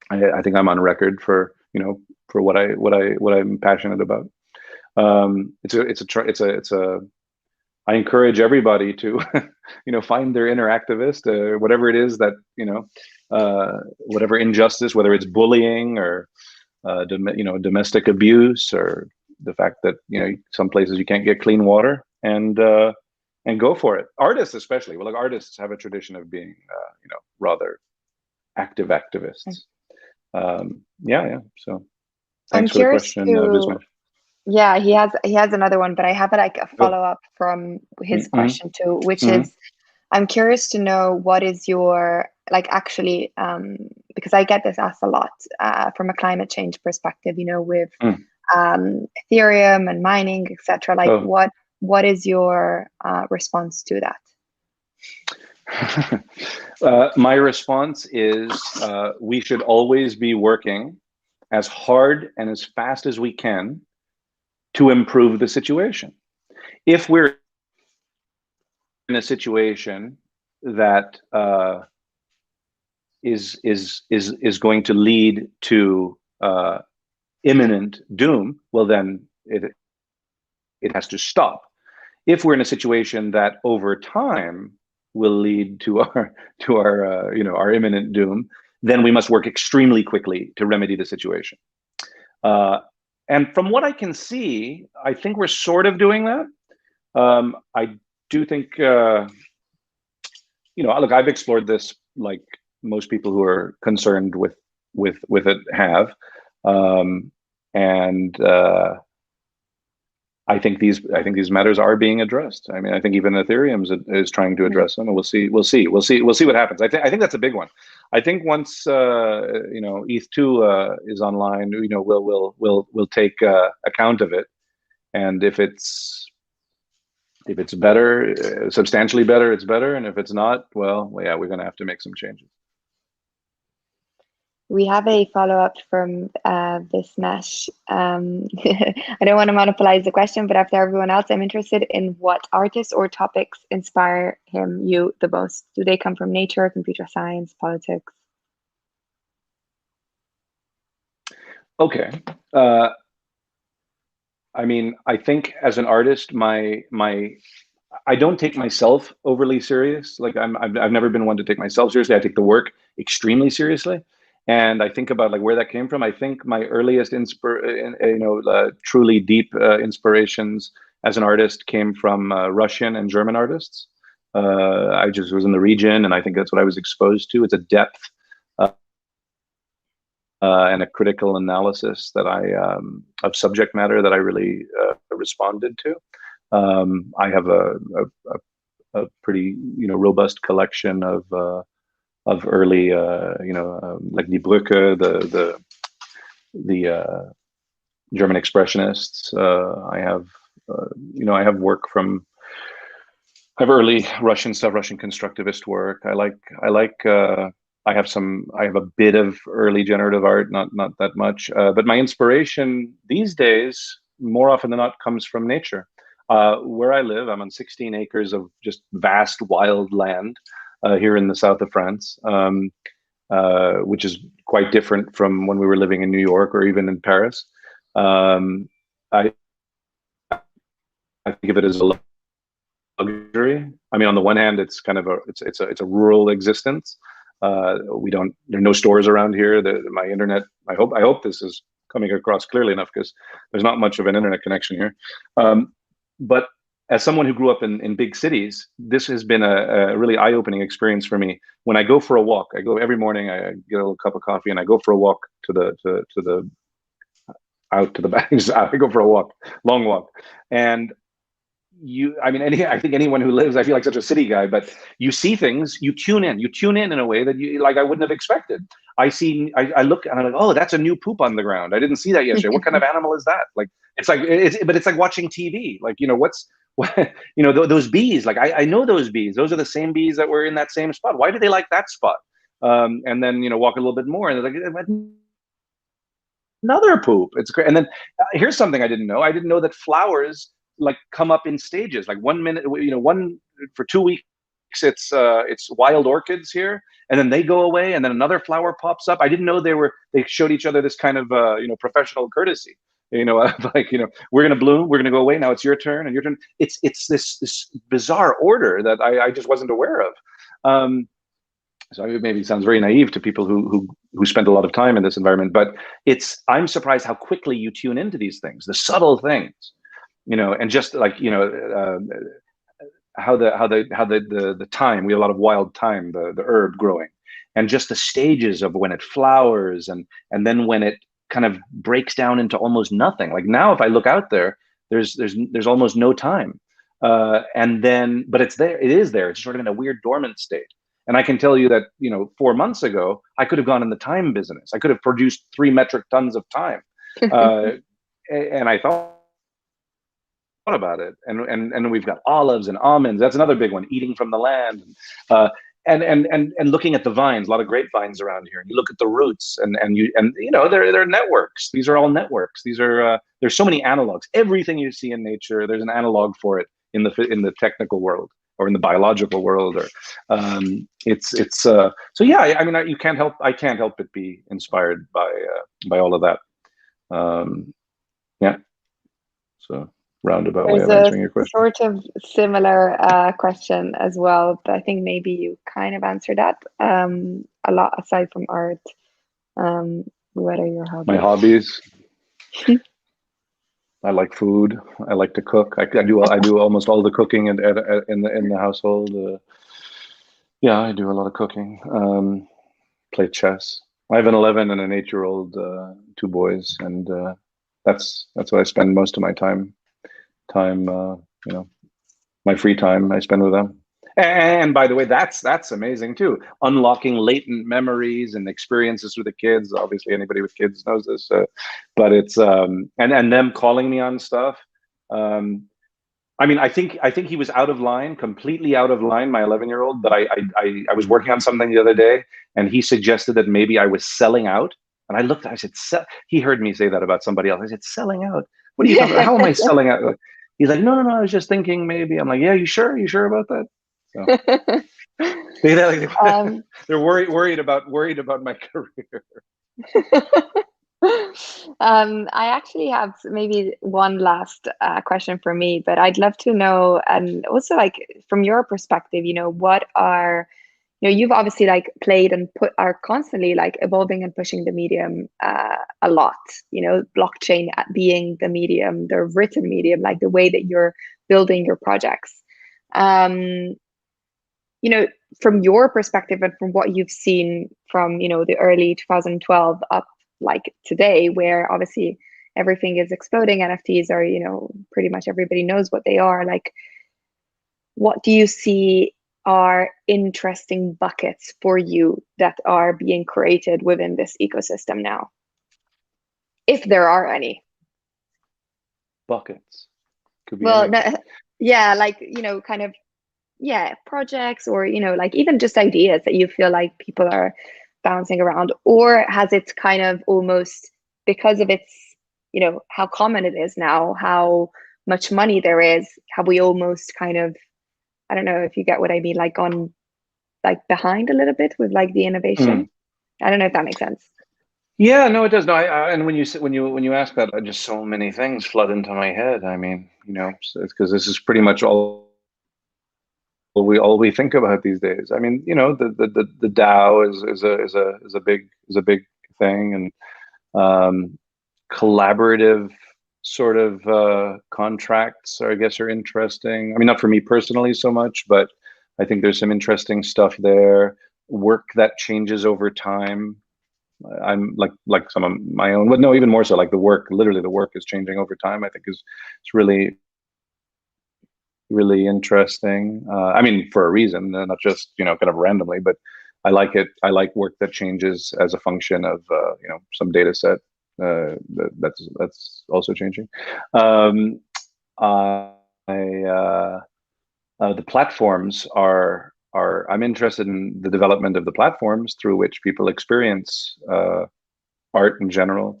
I think I'm on record for what I'm passionate about. I encourage everybody to find their inner activist, whatever it is that whatever injustice, whether it's bullying or domestic abuse, or the fact that some places you can't get clean water, and go for it. Artists especially, well, like artists have a tradition of being rather active activists. So thanks for the question, Bismarck. Yeah, he has another one, but I have a follow-up from his question too, which is, I'm curious to know what is your, because I get this asked a lot from a climate change perspective, with Ethereum and mining, etc. What is your response to that? My response is we should always be working as hard and as fast as we can to improve the situation. If we're in a situation that is going to lead to imminent doom, well, then it has to stop. If we're in a situation that over time will lead to our imminent doom, then we must work extremely quickly to remedy the situation. And from what I can see, I think we're sort of doing that. I do think, look, I've explored this like most people who are concerned with it have, and I think these matters are being addressed. I mean, I think even Ethereum is trying to address them, and we'll see what happens. I think that's a big one. I think once ETH2 is online, we'll take account of it, and if it's better, substantially better, it's better, and if it's not, well, yeah, we're going to have to make some changes. We have a follow-up from Bismesh. I don't want to monopolize the question, but after everyone else, I'm interested in what artists or topics inspire you the most. Do they come from nature, computer science, politics? Okay. I mean, I think as an artist, I don't take myself overly serious. Like I've never been one to take myself seriously. I take the work extremely seriously. And I think about like where that came from. I think my earliest truly deep inspirations as an artist came from Russian and German artists. I just was in the region, and I think that's what I was exposed to. It's a depth and a critical analysis that of subject matter that I really responded to. I have a pretty robust collection of early like Die Brücke, the German expressionists. I have work from early Russian stuff, Russian constructivist work. I have a bit of early generative art, not that much, but my inspiration these days, more often than not, comes from nature. Where I live, I'm on 16 acres of just vast wild land here in the south of France, which is quite different from when we were living in New York or even in Paris. I think of it as a luxury. I mean, on the one hand, it's kind of it's a rural existence. There are no stores around here. My internet, I hope this is coming across clearly enough, because there's not much of an internet connection here. But as someone who grew up in big cities, this has been a really eye-opening experience for me. When I go for a walk, I go every morning, I get a little cup of coffee and I go for a walk to the out to the back. I go for a walk, long walk. And I think anyone who lives, I feel like such a city guy, but you see things, you tune in a way that I wouldn't have expected. I look and I'm like, oh, that's a new poop on the ground. I didn't see that yesterday. What kind of animal is that? Like, but it's like watching TV. Like, those bees, like I know those bees, those are the same bees that were in that same spot. Why do they like that spot? And then, walk a little bit more and they're like, another poop. It's great. And then here's something I didn't know. I didn't know that flowers like come up in stages. Like 1 minute, for 2 weeks, it's wild orchids here, and then they go away, and then another flower pops up. I didn't know they showed each other this kind of professional courtesy. We're gonna bloom, we're gonna go away. Now it's your turn and your turn. It's this bizarre order that I just wasn't aware of. So it maybe sounds very naive to people who spend a lot of time in this environment, but I'm surprised how quickly you tune into these things, the subtle things, and just like, how the thyme, we have a lot of wild thyme, the herb growing, and just the stages of when it flowers and then when it kind of breaks down into almost nothing. Like now, if I look out there, there's almost no time. And then, but it's there, it is there. It's sort of in a weird dormant state. And I can tell you that, 4 months ago, I could have gone in the thyme business. I could have produced 3 metric tons of thyme. And I thought about it. And we've got olives and almonds. That's another big one, eating from the land. And looking at the vines, a lot of grapevines around here. And you look at the roots and they're networks. These are all networks. These are, there's so many analogs. Everything you see in nature, there's an analog for it in the technical world, or in the biological world, or so yeah. I can't help but be inspired by all of that. Yeah. So roundabout way of answering your question. Sort of similar question as well, but I think maybe you kind of answered that a lot aside from art. What are your hobbies? My hobbies. I like food. I like to cook. I do almost all the cooking in the household. Yeah, I do a lot of cooking. Play chess. I have an 11 and an 8-year-old, 2 boys, and that's what I spend most of my time. My free time I spend with them. And by the way, that's amazing too. Unlocking latent memories and experiences with the kids. Obviously, anybody with kids knows this. But it's and them calling me on stuff. I think he was out of line, completely out of line, my 11-year-old. But I was working on something the other day, and he suggested that maybe I was selling out. And I looked. I said, he heard me say that about somebody else. I said, selling out? What are you talking about? How am I selling out? He's like, no, I was just thinking maybe. I'm like, yeah, you sure? You sure about that? So they're worried about my career. I actually have maybe one last question for me, but I'd love to know, and also like from your perspective, what are, you've obviously like played and are constantly like evolving and pushing the medium a lot, blockchain being the medium, the written medium, like the way that you're building your projects. From your perspective and from what you've seen from, the early 2012 up like today, where obviously everything is exploding, NFTs are, pretty much everybody knows what they are. Like, what do you see are interesting buckets for you that are being created within this ecosystem now? If there are any. Buckets. Could be kind of, projects, or, like even just ideas that you feel like people are bouncing around, or has it kind of almost, because of its, how common it is now, how much money there is, have we almost kind of, I don't know if you get what I mean, like gone like behind a little bit with like the innovation? I don't know if that makes sense. Yeah, no, it does. No, and when you ask that, just so many things flood into my head. I mean, it's because this is pretty much all we think about these days. I mean, the DAO is a big thing, and collaborative sort of contracts, I guess, are interesting. I mean, not for me personally so much, but I think there's some interesting stuff there. Work that changes over time. I'm like some of my own, but no, even more so, like the work, literally the work is changing over time. I think it's really, really interesting. I mean, for a reason, not just, you know, kind of randomly, but I like it. I like work that changes as a function of, you know, some data set that's also changing. I The platforms are I'm interested in the development of the platforms through which people experience art in general,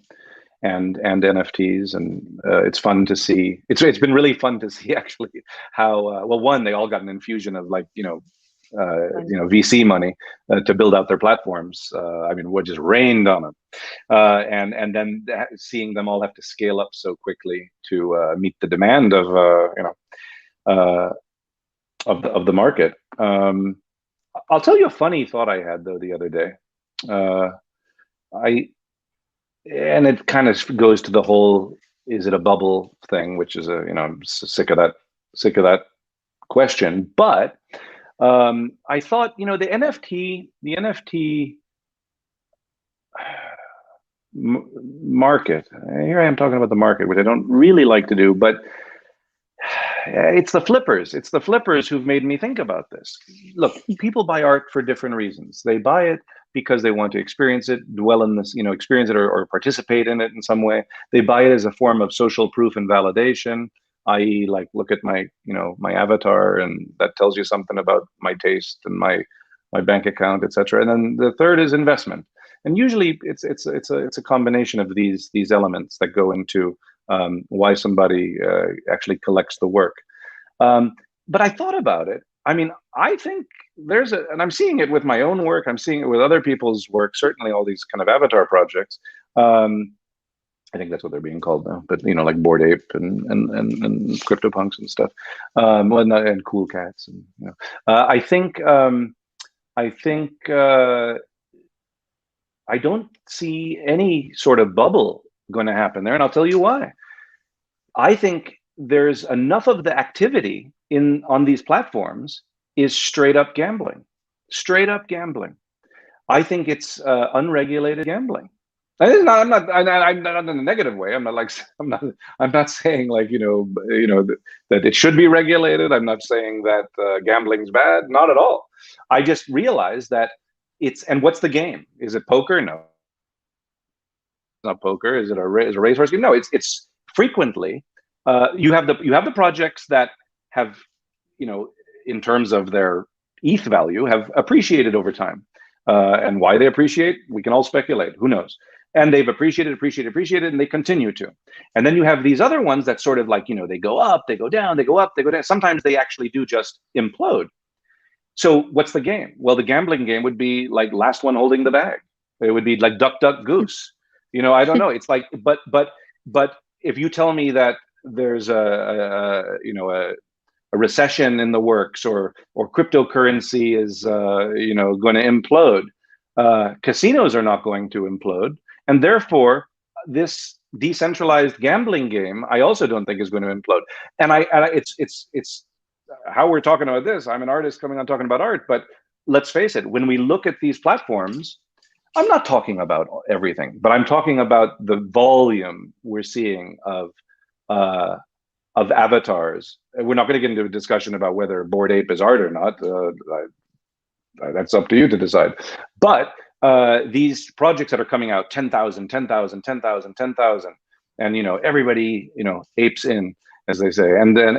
and NFTs, and it's fun to see. It's been really fun to see actually how well, one, they all got an infusion of, like, VC money to build out their platforms. I mean, what just rained on them, and then seeing them all have to scale up so quickly to meet the demand of of the market. I'll tell you a funny thought I had though the other day. I And it kind of goes to the whole "is it a bubble" thing, which is I'm sick of that question. But I thought, the NFT market. Here I am talking about the market, which I don't really like to do, but it's the flippers. It's the flippers who've made me think about this. Look, people buy art for different reasons. They buy it because they want to experience it, dwell in this, experience it, or participate in it in some way. They buy it as a form of social proof and validation, i.e., like, look at my, my avatar, and that tells you something about my taste and my bank account, etc. And then the third is investment. And usually it's a combination of these elements that go into why somebody actually collects the work. But I thought about it. I mean, I think and I'm seeing it with my own work. I'm seeing it with other people's work. Certainly, all these kind of avatar projects. I think that's what they're being called now. But like Bored Ape and CryptoPunks and stuff. And Cool Cats. And I think I don't see any sort of bubble going to happen there, and I'll tell you why. I think there's enough of the activity on these platforms is straight up gambling. Straight up gambling. I think it's unregulated gambling. I'm not in a negative way. I'm not saying, like, that it should be regulated. I'm not saying that gambling's bad. Not at all. I just realized that and what's the game? Is it poker? No, it's not poker. Is it a racehorse game? No, it's frequently you have the projects that have, in terms of their ETH value, have appreciated over time, and why they appreciate, we can all speculate. Who knows? And they've appreciated, and they continue to. And then you have these other ones that sort of, like, they go up, they go down, they go up, they go down. Sometimes they actually do just implode. So what's the game? Well, the gambling game would be like last one holding the bag. It would be like duck, duck, goose. I don't know. It's like, but if you tell me that there's a recession in the works, or cryptocurrency is going to implode, casinos are not going to implode, and therefore this decentralized gambling game, I also don't think is going to implode. And it's how we're talking about this. I'm an artist coming on talking about art, but let's face it, when we look at these platforms, I'm not talking about everything, but I'm talking about the volume we're seeing of avatars. We're not going to get into a discussion about whether Bored Ape is art or not. That's up to you to decide. But these projects that are coming out, 10,000, 10,000, 10,000, 10,000, and everybody apes in, as they say, and then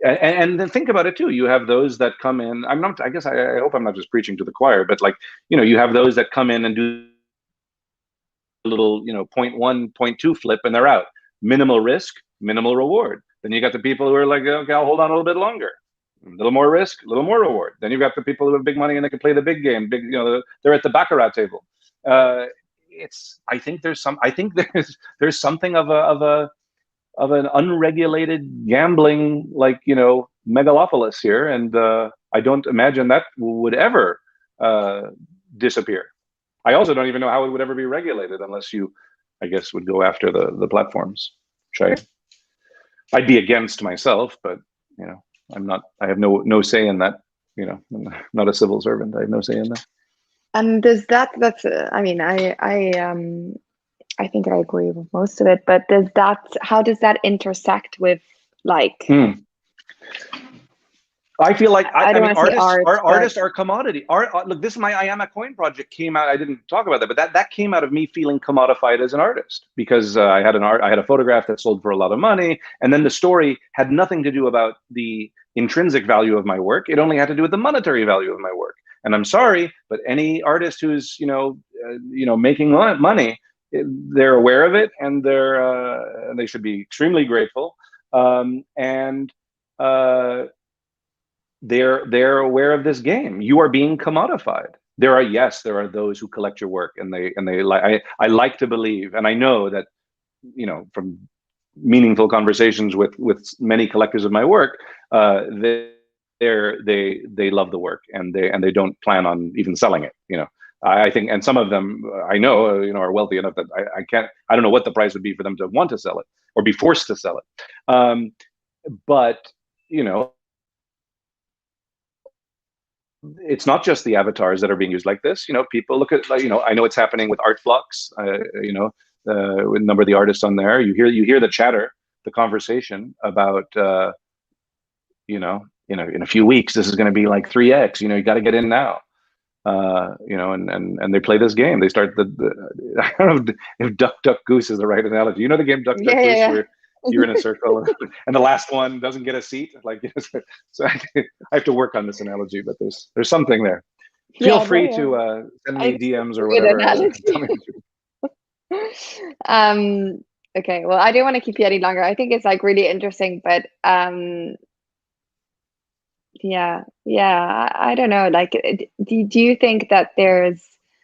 and then think about it too. You have those that come in. I hope I'm not just preaching to the choir, but, like, you have those that come in and do a little 0.1, 0.2 flip, and they're out. Minimal risk, minimal reward. Then you got the people who are like, okay, I'll hold on a little bit longer. A little more risk, a little more reward. Then you've got the people who have big money and they can play the big game. They're at the baccarat table. I think there's something of an unregulated gambling, like, megalopolis here, and I don't imagine that would ever disappear. I also don't even know how it would ever be regulated unless you I guess, would go after the platforms, which I'd be against myself, but I'm not. I have no say in that. I'm not a civil servant. I have no say in that. And does that's I mean, I think I agree with most of it, but how does that intersect with like? I feel like I don't mean, want to say artists are commodity. Look, this is my I Am a Coin project came out. I didn't talk about that, but that came out of me feeling commodified as an artist because I had a photograph that sold for a lot of money, and then the story had nothing to do about the intrinsic value of my work. It only had to do with the monetary value of my work. And I'm sorry, but any artist who's making money, they're aware of it, and they should be extremely grateful. They're aware of this game. You are being commodified. There are those who collect your work, and I like to believe, and I know that from meaningful conversations with many collectors of my work, they love the work, and they don't plan on even selling it. I think, and some of them I know are wealthy enough that I don't know what the price would be for them to want to sell it or be forced to sell it. But it's not just the avatars that are being used like this. People look at, I know it's happening with art blocks. With a number of the artists on there, you hear the chatter, the conversation about, in a few weeks this is going to be like 3x. You got to get in now. And they play this game. They start I don't know if Duck Duck Goose is the right analogy. The game Duck Duck Goose, where you're in a circle and the last one doesn't get a seat. So I have to work on this analogy, but there's something there. Feel free to send me DMs or whatever. Okay, well, I don't want to keep you any longer. I think it's like really interesting, but yeah, I don't know. Like, do you think that there's?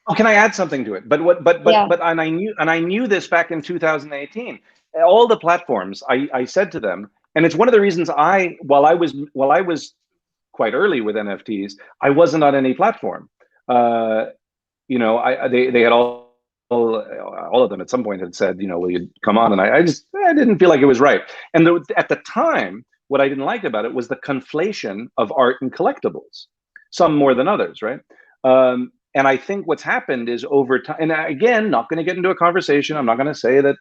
Oh, can I add something to it? But I knew this back in 2018. All the platforms, I said to them, and it's one of the reasons while I was quite early with NFTs, I wasn't on any platform. They had all of them at some point had said, will you come on? And I didn't feel like it was right. And at the time, what I didn't like about it was the conflation of art and collectibles, some more than others, right? And I think what's happened is over time, and again, not going to get into a conversation. I'm not going to say that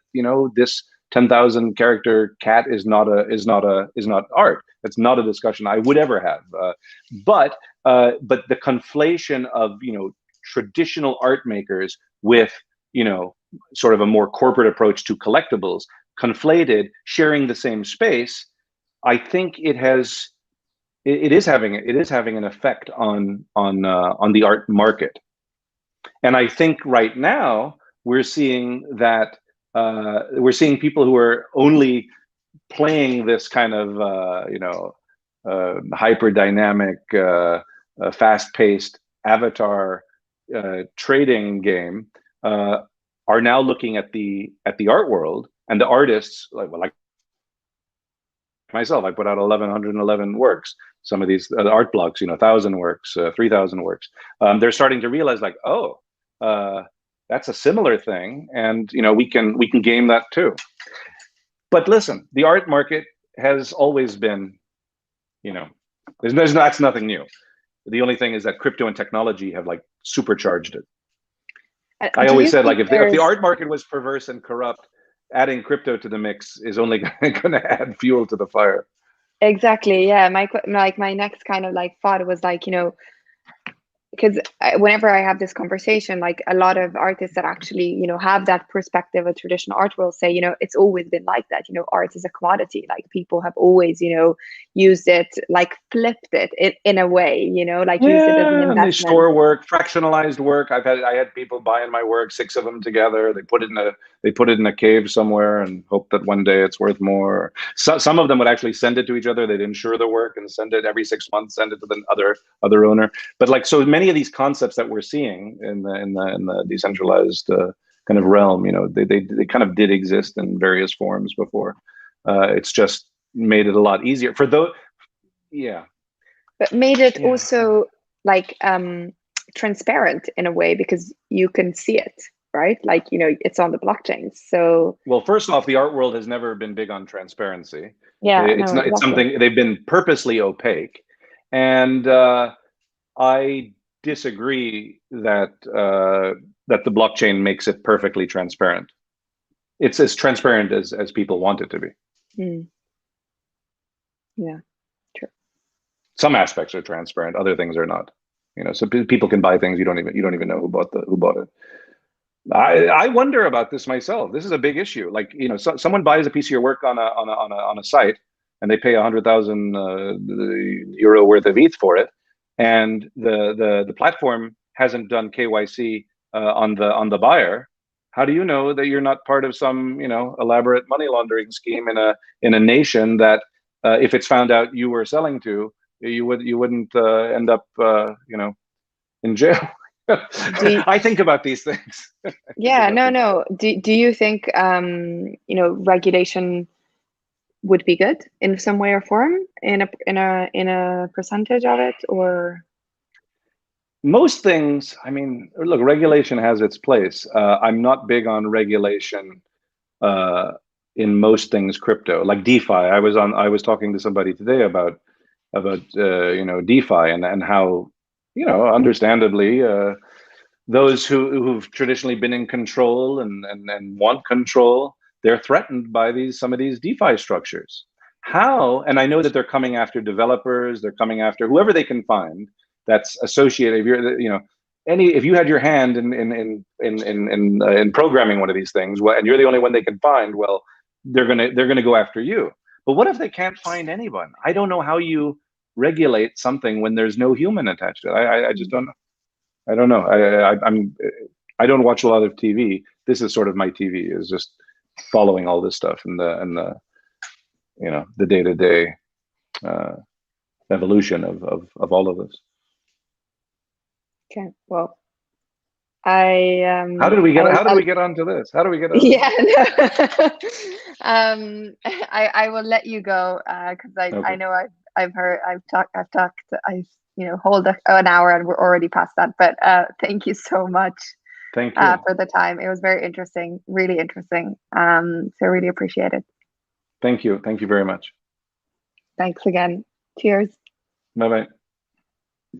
this 10,000 character cat is not art. It's not a discussion I would ever have. But the conflation of traditional art makers with sort of a more corporate approach to collectibles, conflated, sharing the same space, I think it is having an effect on the art market. And I think right now we're seeing that people who are only playing this kind of hyper dynamic, fast-paced avatar trading game are now looking at the art world and the artists like myself. I put out 1,111 works. Some of these art blocks, 1,000 works, 3,000 works. They're starting to realize, like, oh, that's a similar thing, and we can game that too. But listen, the art market has always been, that's nothing new. The only thing is that crypto and technology have like supercharged it. I always said, like, if the art market was perverse and corrupt, adding crypto to the mix is only going to add fuel to the fire. Exactly. Yeah. My next kind of like thought was like, because whenever I have this conversation, like a lot of artists that actually, have that perspective of traditional art will say, it's always been like that. Art is a commodity. Like people have always, used it, like flipped it in a way, like used it as an investment. They store work, fractionalized work. I had people buying my work, 6 of them together. They put it in a cave somewhere and hope that one day it's worth more. So, some of them would actually send it to each other. They'd insure the work and send it every 6 months, send it to the other owner. But like, so many of these concepts that we're seeing in the decentralized kind of realm, they kind of did exist in various forms before. It's just made it a lot easier for those. Yeah. But made it also like transparent in a way because you can see it. right? Like, you know, it's on the blockchain. So well, first off, the art world has never been big on transparency. yeah, It's no, not. It's exactly. something they've been purposely opaque, and I disagree that that the blockchain makes it perfectly transparent. It's as transparent as people want it to be. Yeah, true. Some aspects are transparent, other things are not. You know, so people can buy things you don't even know who bought it. I wonder about this myself. This is a big issue. Like, you know, someone buys a piece of your work on a site, and they pay 100,000 euro worth of ETH for it, and the platform hasn't done KYC on the buyer. How do you know that you're not part of some, you know, elaborate money laundering scheme in a nation that if it's found out you were selling to, you wouldn't end up you know, in jail? I think about these things. Yeah, no. Do you think you know, regulation would be good in some way or form, in a percentage of it, or? Most things, I mean, look, regulation has its place. I'm not big on regulation in most things crypto, like DeFi. I was talking to somebody today about you know, DeFi and how, you know, understandably those who've traditionally been in control and want control, they're threatened by some of these DeFi structures. How? And I know that they're coming after developers, they're coming after whoever they can find that's associated. If you're, you know, if you had your hand in programming one of these things, well, and you're the only one they can find, well, they're gonna go after you. But what if they can't find anyone? I don't know how you regulate something when there's no human attached to it. I just don't know. I don't know. I don't watch a lot of TV. This is sort of my TV, is just following all this stuff and the you know, the day-to-day evolution of all of this. Okay, well, I how did we get onto this? How do we get onto yeah, no. I will let you go because Okay. I know I've talked you know, hold an hour and we're already past that, but thank you so much. Thank you for the time. It was very interesting, really interesting. So really appreciate it. Thank you very much. Thanks again. Cheers. Bye bye.